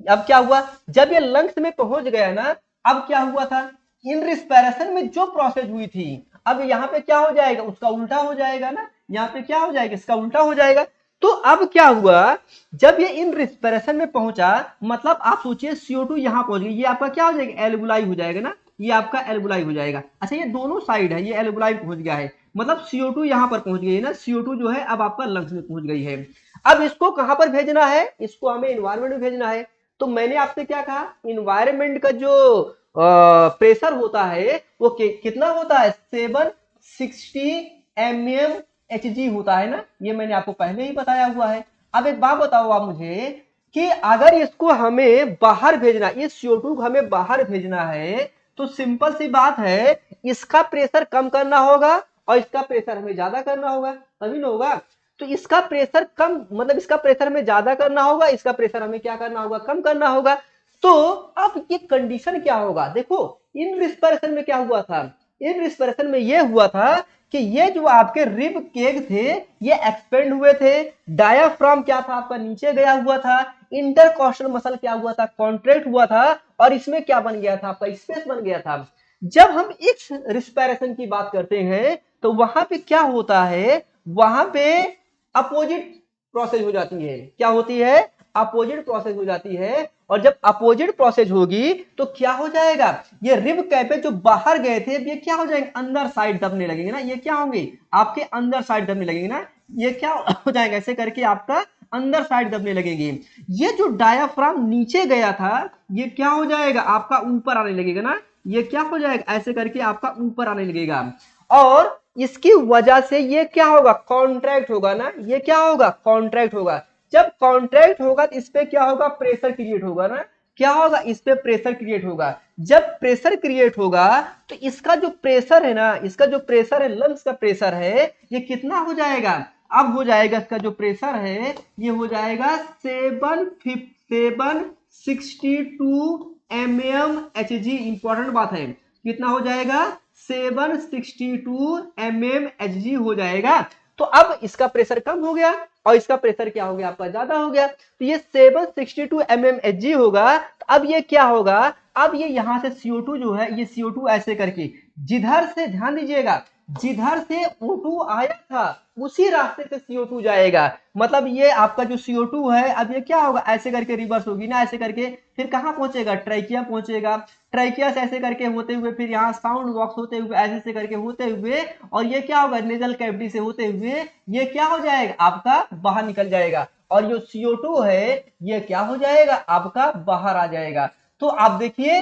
अब क्या हुआ? जब ये लंग्स में पहुंच गया ना, अब क्या हुआ था? इन रिस्पिरेशन में जो प्रोसेस हुई थी, अब यहाँ पे क्या हो जाएगा? उसका उल्टा हो जाएगा ना। यहाँ पे क्या हो जाएगा? इसका उल्टा हो जाएगा। तो अब क्या हुआ? जब ये इन रिस्पिरेशन में पहुंचा, मतलब आप सोचिए CO2 यहाँ पहुंच गई, ये आपका क्या हो जाएगा? एल्वुलाई हो जाएगा ना, ये आपका एल्वुलाई हो जाएगा। अच्छा ये दोनों साइड है, ये एल्वुलाई पहुंच गया है, मतलब CO2 यहाँ पर पहुंच गई है ना, CO2 जो है अब आपका लंग्स में पहुंच गई है। अब इसको कहां पर भेजना है? इसको हमें इन्वायरमेंट में भेजना है। तो मैंने आपसे क्या कहा? इन्वायरमेंट का जो प्रेशर होता है वो कितना होता है? 760 mmHg होता है ना, ये मैंने आपको पहले ही बताया हुआ है। अब एक बात बताओ आप मुझे कि अगर इसको हमें बाहर भेजना, इस CO2 को हमें बाहर भेजना है, तो सिंपल सी बात है, इसका प्रेशर कम करना होगा और इसका प्रेशर हमें ज्यादा करना होगा, तभी ना होगा। तो इसका प्रेशर कम, मतलब इसका प्रेशर हमें ज्यादा करना होगा, इसका प्रेशर हमें क्या करना होगा? कम करना होगा। तो अब ये कंडीशन क्या होगा? देखो इन रिस्पिरेशन में क्या हुआ था? इन रिस्पिरेशन में ये हुआ था कि ये जो आपके रिब केग थे ये एक्सपेंड हुए थे, डायाफ्राम क्या था? आपका नीचे गया हुआ था, इंटरकॉस्टल मसल क्या हुआ था? कॉन्ट्रैक्ट हुआ था, और इसमें क्या बन गया था? आपका स्पेस बन गया था। जब हम इस रिस्पिरेशन की बात करते हैं तो वहां पे क्या होता है? वहां पे अपोजिट प्रोसेस हो जाती है। क्या होती है? अपोजिट प्रोसेस हो जाती है। और जब अपोजिट प्रोसेस होगी तो क्या हो जाएगा? ये रिब कैपे जो बाहर गए थे ये क्या हो जाएंगे? अंदर साइड दबने लगेंगे ना, ये क्या होंगे? आपके अंदर साइड दबने लगेंगे ना, ये क्या हो जाएगा? ऐसे करके आपका अंदर साइड दबने लगेंगे। ये जो डायाफ्राम नीचे गया था ये क्या हो जाएगा? आपका ऊपर आने लगेगा ना, ये क्या हो जाएगा? ऐसे करके आपका ऊपर आने लगेगा, और इसकी वजह से ये क्या होगा? कॉन्ट्रैक्ट होगा ना, ये क्या होगा? कॉन्ट्रैक्ट होगा। जब कॉन्ट्रैक्ट होगा तो इस पे क्या होगा? प्रेशर क्रिएट होगा ना, क्या होगा? इस पे प्रेशर क्रिएट होगा। जब प्रेशर क्रिएट होगा तो इसका जो प्रेशर है ना, इसका जो प्रेशर है, लंग्स का प्रेशर है, ये कितना हो जाएगा? अब हो जाएगा, इसका जो प्रेशर है ये हो जाएगा 762 mmHg। इंपॉर्टेंट बात है, कितना हो जाएगा? 762 mmHg हो जाएगा। तो अब इसका प्रेशर कम हो गया और इसका प्रेशर क्या हो गया? आपका ज्यादा हो गया। तो ये 762 mmHg होगा। तो अब ये क्या होगा? अब ये यहां से CO2 जो है, ये CO2 ऐसे करके जिधर से, ध्यान दीजिएगा, जिधर से O2 आया था उसी रास्ते से CO2 जाएगा। मतलब ये आपका जो CO2 है अब ये क्या होगा, ऐसे करके रिवर्स होगी ना, ऐसे करके फिर कहाँ पहुंचेगा, ट्रैकिया पहुंचेगा। ट्रैकिया से ऐसे करके होते हुए फिर यहाँ साउंड बॉक्स होते हुए ऐसे से करके होते हुए, और ये क्या होगा, नेजल कैविटी से होते हुए ये क्या हो जाएगा, आपका बाहर निकल जाएगा। और जो CO2 है ये क्या हो जाएगा, आपका बाहर आ जाएगा। तो आप देखिए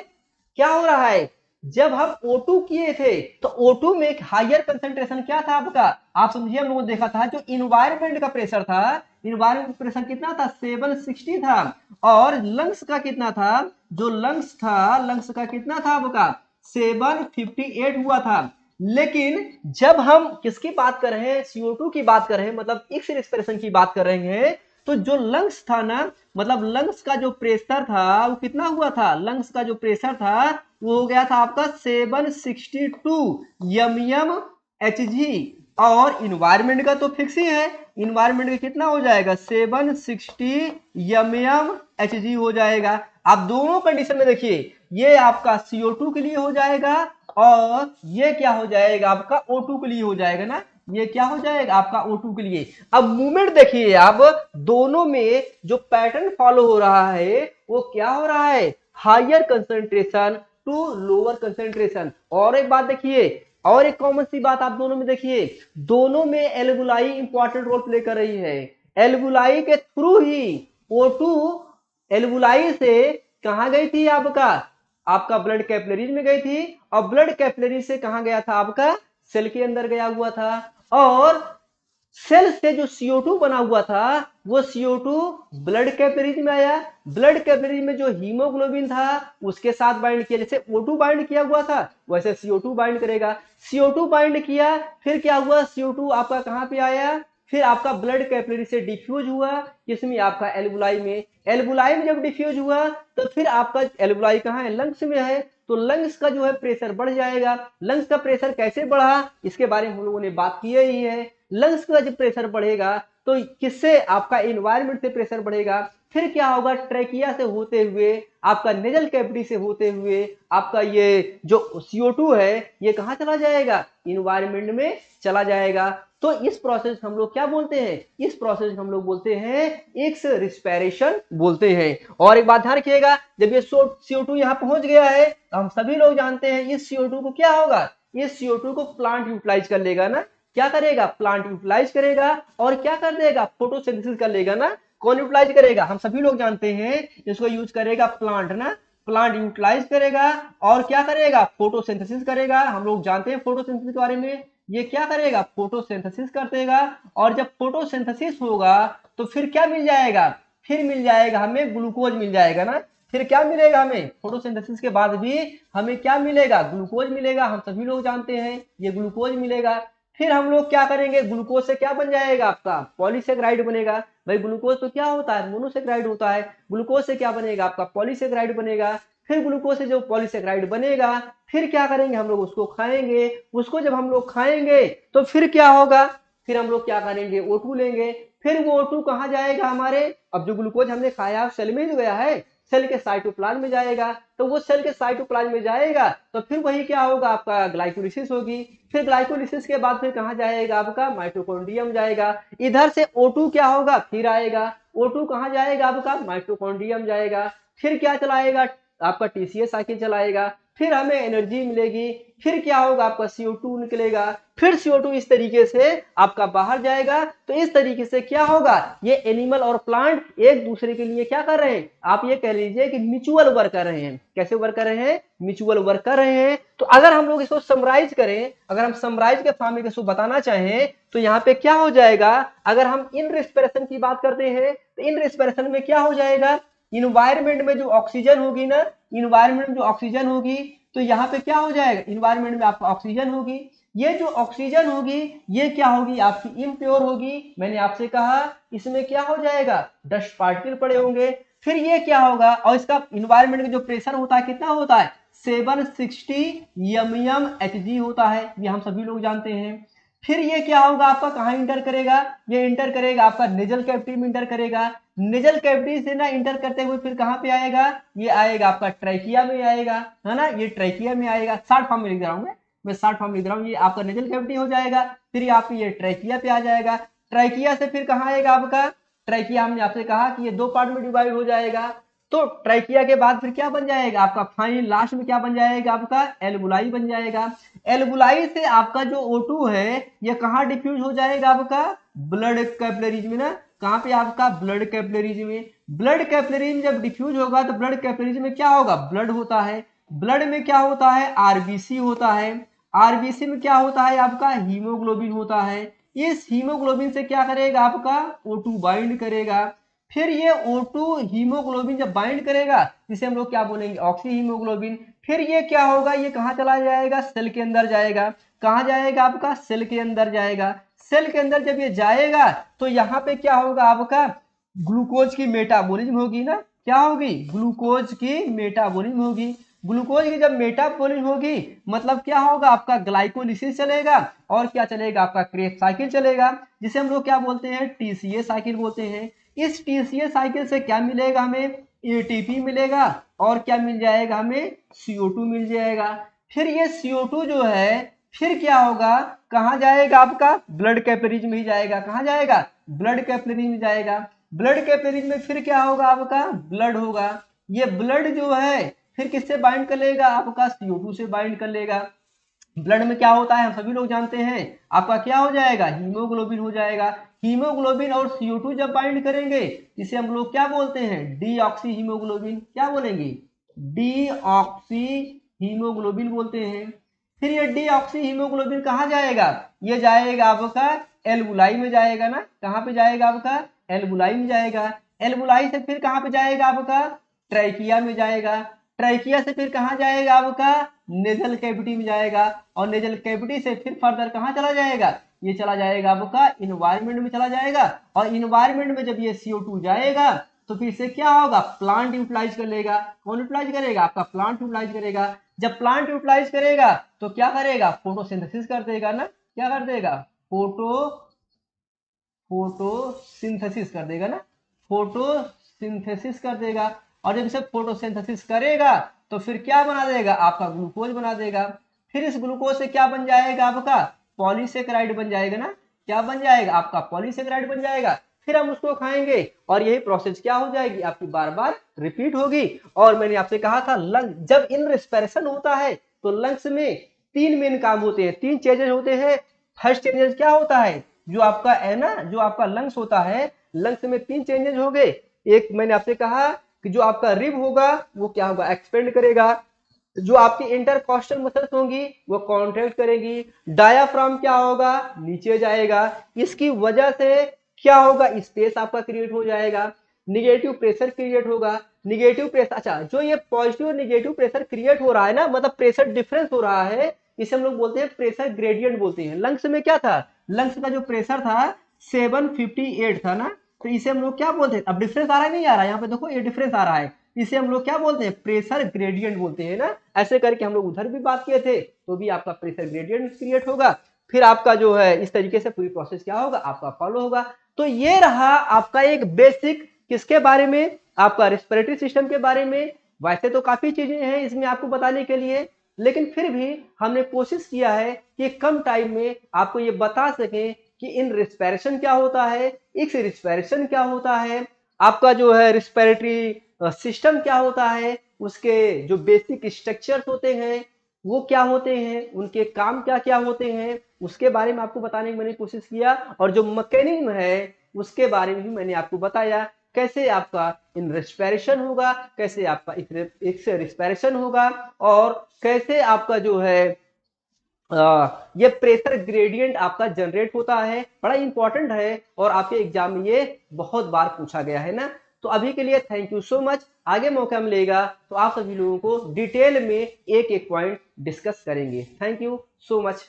क्या हो रहा है, जब हम O2 किए थे तो O2 में एक हायर कंसंट्रेशन क्या था आपका, आप समझिए, हम लोगों ने देखा था जो इन्वायरमेंट का प्रेशर था, इन्वायरमेंट प्रेशर कितना था, 760 था। और लंग्स का कितना था, जो लंग्स था, लंग्स का कितना था आपका, 758 हुआ था। लेकिन जब हम किसकी बात कर रहे हैं, CO2 की बात कर रहे हैं, मतलब एक्स रेस्पिरेशन की बात कर रहे हैं, तो जो लंग्स था ना, मतलब लंग्स का जो प्रेशर था वो कितना हुआ था, लंग्स का जो प्रेशर था वो हो गया था आपका 762 mmHg। और इन्वायरमेंट का तो फिक्स ही है, इन्वायरमेंट का कितना हो जाएगा, 760 mmHg हो जाएगा। आप दोनों कंडीशन में देखिए, ये आपका CO2 के लिए हो जाएगा और ये क्या हो जाएगा, आपका O2 के लिए हो जाएगा ना, ये क्या हो जाएगा आपका O2 के लिए। अब मूवमेंट देखिए, अब दोनों में जो पैटर्न फॉलो हो रहा है वो क्या हो रहा है, higher concentration to lower concentration. और एक बात देखिए, और एक कॉमन सी बात आप दोनों में देखिए, दोनों में एल्गुलाई इंपॉर्टेंट रोल प्ले कर रही है। एल्गुलाई के थ्रू ही O2 एल्गुलाई से कहां गई थी, आपका आपका ब्लड कैपिलरीज में गई थी, और ब्लड कैपिलरी से कहां गया था, आपका सेल के अंदर गया हुआ था। और सेल से जो CO2 बना हुआ था वो CO2 ब्लड कैपिलरीज में आया, ब्लड कैपिलरी में जो हीमोग्लोबिन था उसके साथ बाइंड किया, जैसे O2 बाइंड किया हुआ था वैसे CO2 बाइंड करेगा। CO2 बाइंड किया, फिर क्या हुआ, CO2 आपका कहां पे आया, फिर आपका ब्लड कैपिलरी से डिफ्यूज हुआ, किसमें, आपका एल्वुलाई में। एल्वुलाई में जब डिफ्यूज हुआ तो फिर आपका एल्वुलाई कहां है, लंग्स में है, तो लंग्स का जो है प्रेशर बढ़ जाएगा। लंग्स का प्रेशर कैसे बढ़ा, इसके बारे में हम लोगों ने बात की ही है। लंग्स का जब प्रेशर बढ़ेगा तो किससे, आपका एनवायरमेंट से प्रेशर बढ़ेगा, फिर क्या होगा, ट्रैकिया से होते हुए, आपका नेजल कैविटी से होते हुए, आपका ये जो CO2 है ये कहां चला जाएगा, इन्वायरमेंट में चला जाएगा। तो इस प्रोसेस हम लोग क्या बोलते हैं, इस प्रोसेस हम लोग बोलते हैं एक्स रिस्पिरेशन बोलते हैं। और एक बात ध्यान रखिएगा, जब ये CO2 यहाँ पहुंच गया है तो हम सभी लोग जानते हैं इस CO2 को क्या होगा, इस CO2 को प्लांट यूटिलाइज कर लेगा ना, क्या करेगा, प्लांट यूटिलाइज करेगा और क्या कर देगा, फोटोसिंथेसिस कर लेगा ना। कौन यूटिलाइज करेगा, हम सभी लोग जानते हैं इसको यूज करेगा प्लांट ना, प्लांट यूटिलाइज करेगा और क्या करेगा, फोटोसिंथेसिस करेगा। हम लोग जानते हैं फोटोसिंथेसिस के बारे में, ये क्या करेगा, फोटोसिंथेसिस कर देगा। और जब फोटोसिंथेसिस होगा तो फिर क्या मिल जाएगा, फिर मिल जाएगा हमें ग्लूकोज मिल जाएगा ना। फिर क्या मिलेगा हमें, फोटोसिंथेसिस के बाद भी हमें क्या मिलेगा, ग्लूकोज मिलेगा, हम सभी लोग जानते हैं ये ग्लूकोज मिलेगा। फिर हम लोग क्या करेंगे, ग्लूकोज से क्या बन जाएगा, आपका पॉलीसेकेराइड बनेगा। भाई ग्लूकोज तो क्या होता है, मोनोसेकेराइड होता है, ग्लूकोज से क्या बनेगा, आपका पॉलीसेकेराइड बनेगा। फिर ग्लूकोज से जो पॉलीसेकेराइड बनेगा फिर क्या करेंगे, हम लोग उसको खाएंगे। उसको जब हम लोग खाएंगे तो फिर क्या होगा, फिर हम लोग क्या करेंगे, O2 लेंगे। फिर वो O2 कहां जाएगा हमारे, अब जो ग्लूकोज हमने खाया सेल में ही गया है, सेल के साइटोप्लाज्म में जाएगा। तो वो सेल के साइटोप्लाज्म में जाएगा तो फिर वही क्या होगा, आपका ग्लाइकोलिसिस होगी। फिर ग्लाइकोलिसिस के बाद फिर कहां जाएगा, आपका माइटोकॉन्ड्रियम जाएगा। इधर से O2 क्या होगा, फिर आएगा, O2 कहां जाएगा, आपका माइटोकॉन्ड्रियम जाएगा। फिर क्या चलाएगा, आपका TCA साइकिल चलाएगा, फिर हमें एनर्जी मिलेगी। फिर क्या होगा, आपका CO2 निकलेगा, फिर CO2 इस तरीके से आपका बाहर जाएगा। तो इस तरीके से क्या होगा, ये एनिमल और प्लांट एक दूसरे के लिए क्या कर रहे हैं, आप ये कह लीजिए कि म्यूचुअल वर्क कर रहे हैं। कैसे वर्क कर रहे हैं, म्यूचुअल वर्क कर रहे हैं। तो अगर हम लोग इसको समराइज करें, अगर हम समराइज के फॉर्म में इसको बताना चाहें तो यहाँ पे क्या हो जाएगा, अगर हम इन रेस्पिरेशन की बात करते हैं तो इन रेस्पिरेशन में क्या हो जाएगा, इन्वायरमेंट में जो ऑक्सीजन होगी ना, इन्वायरमेंट में जो ऑक्सीजन होगी तो यहाँ पे क्या हो जाएगा, इन्वायरमेंट में आपका ऑक्सीजन होगी। ये जो ऑक्सीजन होगी ये क्या होगी, आपकी इम्प्योर होगी। मैंने आपसे कहा इसमें क्या हो जाएगा, डस्ट पार्टिकल पड़े होंगे। फिर ये क्या होगा, और इसका इन्वायरमेंट का जो प्रेशर होता है कितना होता है, 760 mmHg होता है, ये हम सभी लोग जानते हैं। फिर ये क्या होगा, आपका कहाँ इंटर करेगा, ये इंटर करेगा आपका नेजल कैविटी में इंटर करेगा। नेजल कैविटी से ना इंटर करते हुए फिर कहां पे आएगा, ये आएगा आपका ट्रैकिया में आएगा, है ना, ये ट्रैकिया में आएगा। शॉर्ट फॉर्म में लिख रहा हूं मैं, मैं शॉर्ट फॉर्म लिख रहा हूँ, ये आपका नेजल कैविटी हो जाएगा। फिर आप ये ट्रैकिया पे आ जाएगा। ट्रैकिया से फिर कहाँ आएगा आपका, ट्रैकिया हमने आपसे कहा कि ये 2 पार्ट में डिवाइड हो जाएगा। तो ट्रैकिया के बाद फिर क्या बन जाएगा आपका, फाइनल लास्ट में क्या बन जाएगा आपका, एल्वुलाई बन जाएगा। एल्वुलाई से आपका जो O2 है ये कहाँ डिफ्यूज हो जाएगा आपका, ब्लड कैपिलरीज में ना, कहाँ पे आपका, ब्लड कैपिलरीज में। ब्लड कैपिलरीज जब डिफ्यूज होगा तो ब्लड कैपिलरीज में क्या होगा, ब्लड होता है। ब्लड में क्या होता है, आरबीसी होता है। आरबीसी में क्या होता है आपका, हीमोग्लोबिन होता है। इस हीमोग्लोबिन से क्या करेगा आपका, O2 बाइंड करेगा। फिर ये O2 हीमोग्लोबिन जब बाइंड करेगा जिसे हम लोग क्या बोलेंगे, ऑक्सी हीमोग्लोबिन। फिर ये क्या होगा, ये कहाँ चला जाएगा, सेल के अंदर जाएगा। कहाँ जाएगा आपका, सेल के अंदर जाएगा। सेल के अंदर जब ये जाएगा तो यहाँ पे क्या होगा आपका, ग्लूकोज की मेटाबॉलिज्म होगी ना, क्या होगी, ग्लूकोज की मेटाबॉलिज्म होगी। ग्लूकोज की जब मेटाबॉलिज्म होगी मतलब क्या होगा आपका, ग्लाइकोलिसिस चलेगा। और क्या चलेगा आपका, क्रेब्स साइकिल चलेगा, जिसे हम लोग क्या बोलते हैं, टीसीए साइकिल बोलते हैं। इस टीसीए साइकिल से क्या मिलेगा हमें, एटीपी मिलेगा। और क्या मिल जाएगा हमें, CO2 मिल जाएगा। फिर ये CO2 जो है फिर क्या होगा, कहाँ जाएगा आपका, ब्लड कैपिलरीज में ही जाएगा। कहाँ जाएगा, ब्लड कैपिलरीज में जाएगा। ब्लड कैपिलरीज में फिर क्या होगा आपका, ब्लड होगा। ये ब्लड जो है फिर किससे बाइंड कर लेगा आपका, CO2 से बाइंड कर लेगा। ब्लड में क्या होता है हम सभी लोग जानते हैं, आपका क्या हो जाएगा, हीमोग्लोबिन हो जाएगा। हीमोग्लोबिन और CO2 जब बाइंड करेंगे इसे हम लोग क्या बोलते हैं, डीऑक्सी हीमोग्लोबिन। क्या बोलेंगे, डीऑक्सी हीमोग्लोबिन बोलते हैं। फिर ये डीऑक्सी हीमोग्लोबिन कहाँ जाएगा, ये जाएगा आपका एल्वुलाई में जाएगा ना। कहाँ पे जाएगा आपका, एल्वुलाई में जाएगा। एल्वुलाई से फिर कहाँ पे जाएगा आपका, ट्रैकिया में जाएगा। ट्रैकिया से फिर कहाँ जाएगा आपका, नेजल कैविटी में जाएगा। और नेजल कैविटी से फिर फर्दर कहाँ चला जाएगा, ये चला जाएगा आपका इन्वायरमेंट में चला जाएगा। और इन्वायरमेंट में जब ये CO2 जाएगा तो फिर से क्या होगा, प्लांट यूटिलाइज कर लेगा। कौन यूटिलाइज करेगा, आपका प्लांट यूटिलाइज करेगा। जब प्लांट यूटिलाइज करेगा तो क्या करेगा, फोटोसिंथेसिस कर देगा ना। क्या कर देगा, फोटोसिंथेसिस कर देगा ना, फोटोसिंथेसिस कर देगा। और जब इसे फोटोसिंथेसिस करेगा तो फिर क्या बना देगा, आपका ग्लूकोज बना देगा। फिर इस ग्लूकोज से क्या बन जाएगा आपका, पॉलीसेकेराइड बन जाएगा ना। क्या बन जाएगा आपका, पॉलीसेकेराइड बन जाएगा। फिर हम उसको खाएंगे और यही प्रोसेस क्या हो जाएगी आपकी, बार बार रिपीट होगी। और मैंने आपसे कहा था लंग जब इन रेस्पिरेशन होता है तो लंग्स में 3 मेन काम होते हैं, 3 चेंजेस होते हैं। फर्स्ट चेंजेस क्या होता है, जो आपका है ना, जो आपका लंग्स होता है, लंग्स में 3 चेंजेस हो गए। एक मैंने आपसे कहा कि जो आपका रिब होगा वो क्या होगा, एक्सपेंड करेगा। जो आपकी इंटरकॉस्टल मसल्स होंगी वो कॉन्ट्रैक्ट करेगी। डायाफ्राम क्या होगा, नीचे जाएगा। इसकी वजह से क्या होगा, स्पेस आपका क्रिएट हो जाएगा। निगेटिव प्रेशर क्रिएट होगा। निगेटिव प्रेशर, अच्छा जो ये पॉजिटिव और निगेटिव प्रेशर क्रिएट हो रहा है ना, मतलब प्रेशर डिफरेंस हो रहा है, इसे हम लोग बोलते हैं प्रेशर ग्रेडियंट बोलते हैं। लंग्स में क्या था, लंग्स का जो प्रेशर था 758 था ना, तो इसे हम लोग क्या बोलते हैं, अब डिफरेंस आ रहा है नहीं आ रहा है, यहाँ पे देखो ये डिफरेंस आ रहा है, इसे हम लोग क्या बोलते हैं, प्रेशर ग्रेडियंट बोलते हैं ना। ऐसे करके हम लोग उधर भी बात किए थे, तो भी आपका प्रेशर ग्रेडियंट क्रिएट होगा। फिर आपका जो है इस तरीके से पूरी प्रोसेस क्या होगा, आपका फॉलो होगा। तो ये रहा आपका एक बेसिक किसके बारे में, आपका रेस्पिरेटरी सिस्टम के बारे में। वैसे तो काफी चीजें हैं इसमें आपको बताने के लिए, लेकिन फिर भी हमने कोशिश किया है कि कम टाइम में आपको ये बता सकें कि इन रिस्पिरेशन क्या होता है, एक्स रिस्पिरेशन क्या होता है, आपका जो है रिस्पिरेटरी सिस्टम क्या होता है, उसके जो बेसिक स्ट्रक्चर्स होते हैं वो क्या होते हैं, उनके काम क्या क्या होते हैं, उसके बारे में आपको बताने की मैंने कोशिश किया। और जो मैकेनिज्म है उसके बारे में भी मैंने आपको बताया, कैसे आपका इन रेस्पिरेशन होगा, कैसे आपका एक्स रिस्पिरेशन होगा, और कैसे आपका जो है ये प्रेशर ग्रेडियंट आपका जनरेट होता है। बड़ा इंपॉर्टेंट है और आपके एग्जाम में ये बहुत बार पूछा गया है ना। तो अभी के लिए थैंक यू सो मच। आगे मौका मिलेगा तो आप सभी लोगों को डिटेल में एक एक पॉइंट डिस्कस करेंगे। Thank you so much.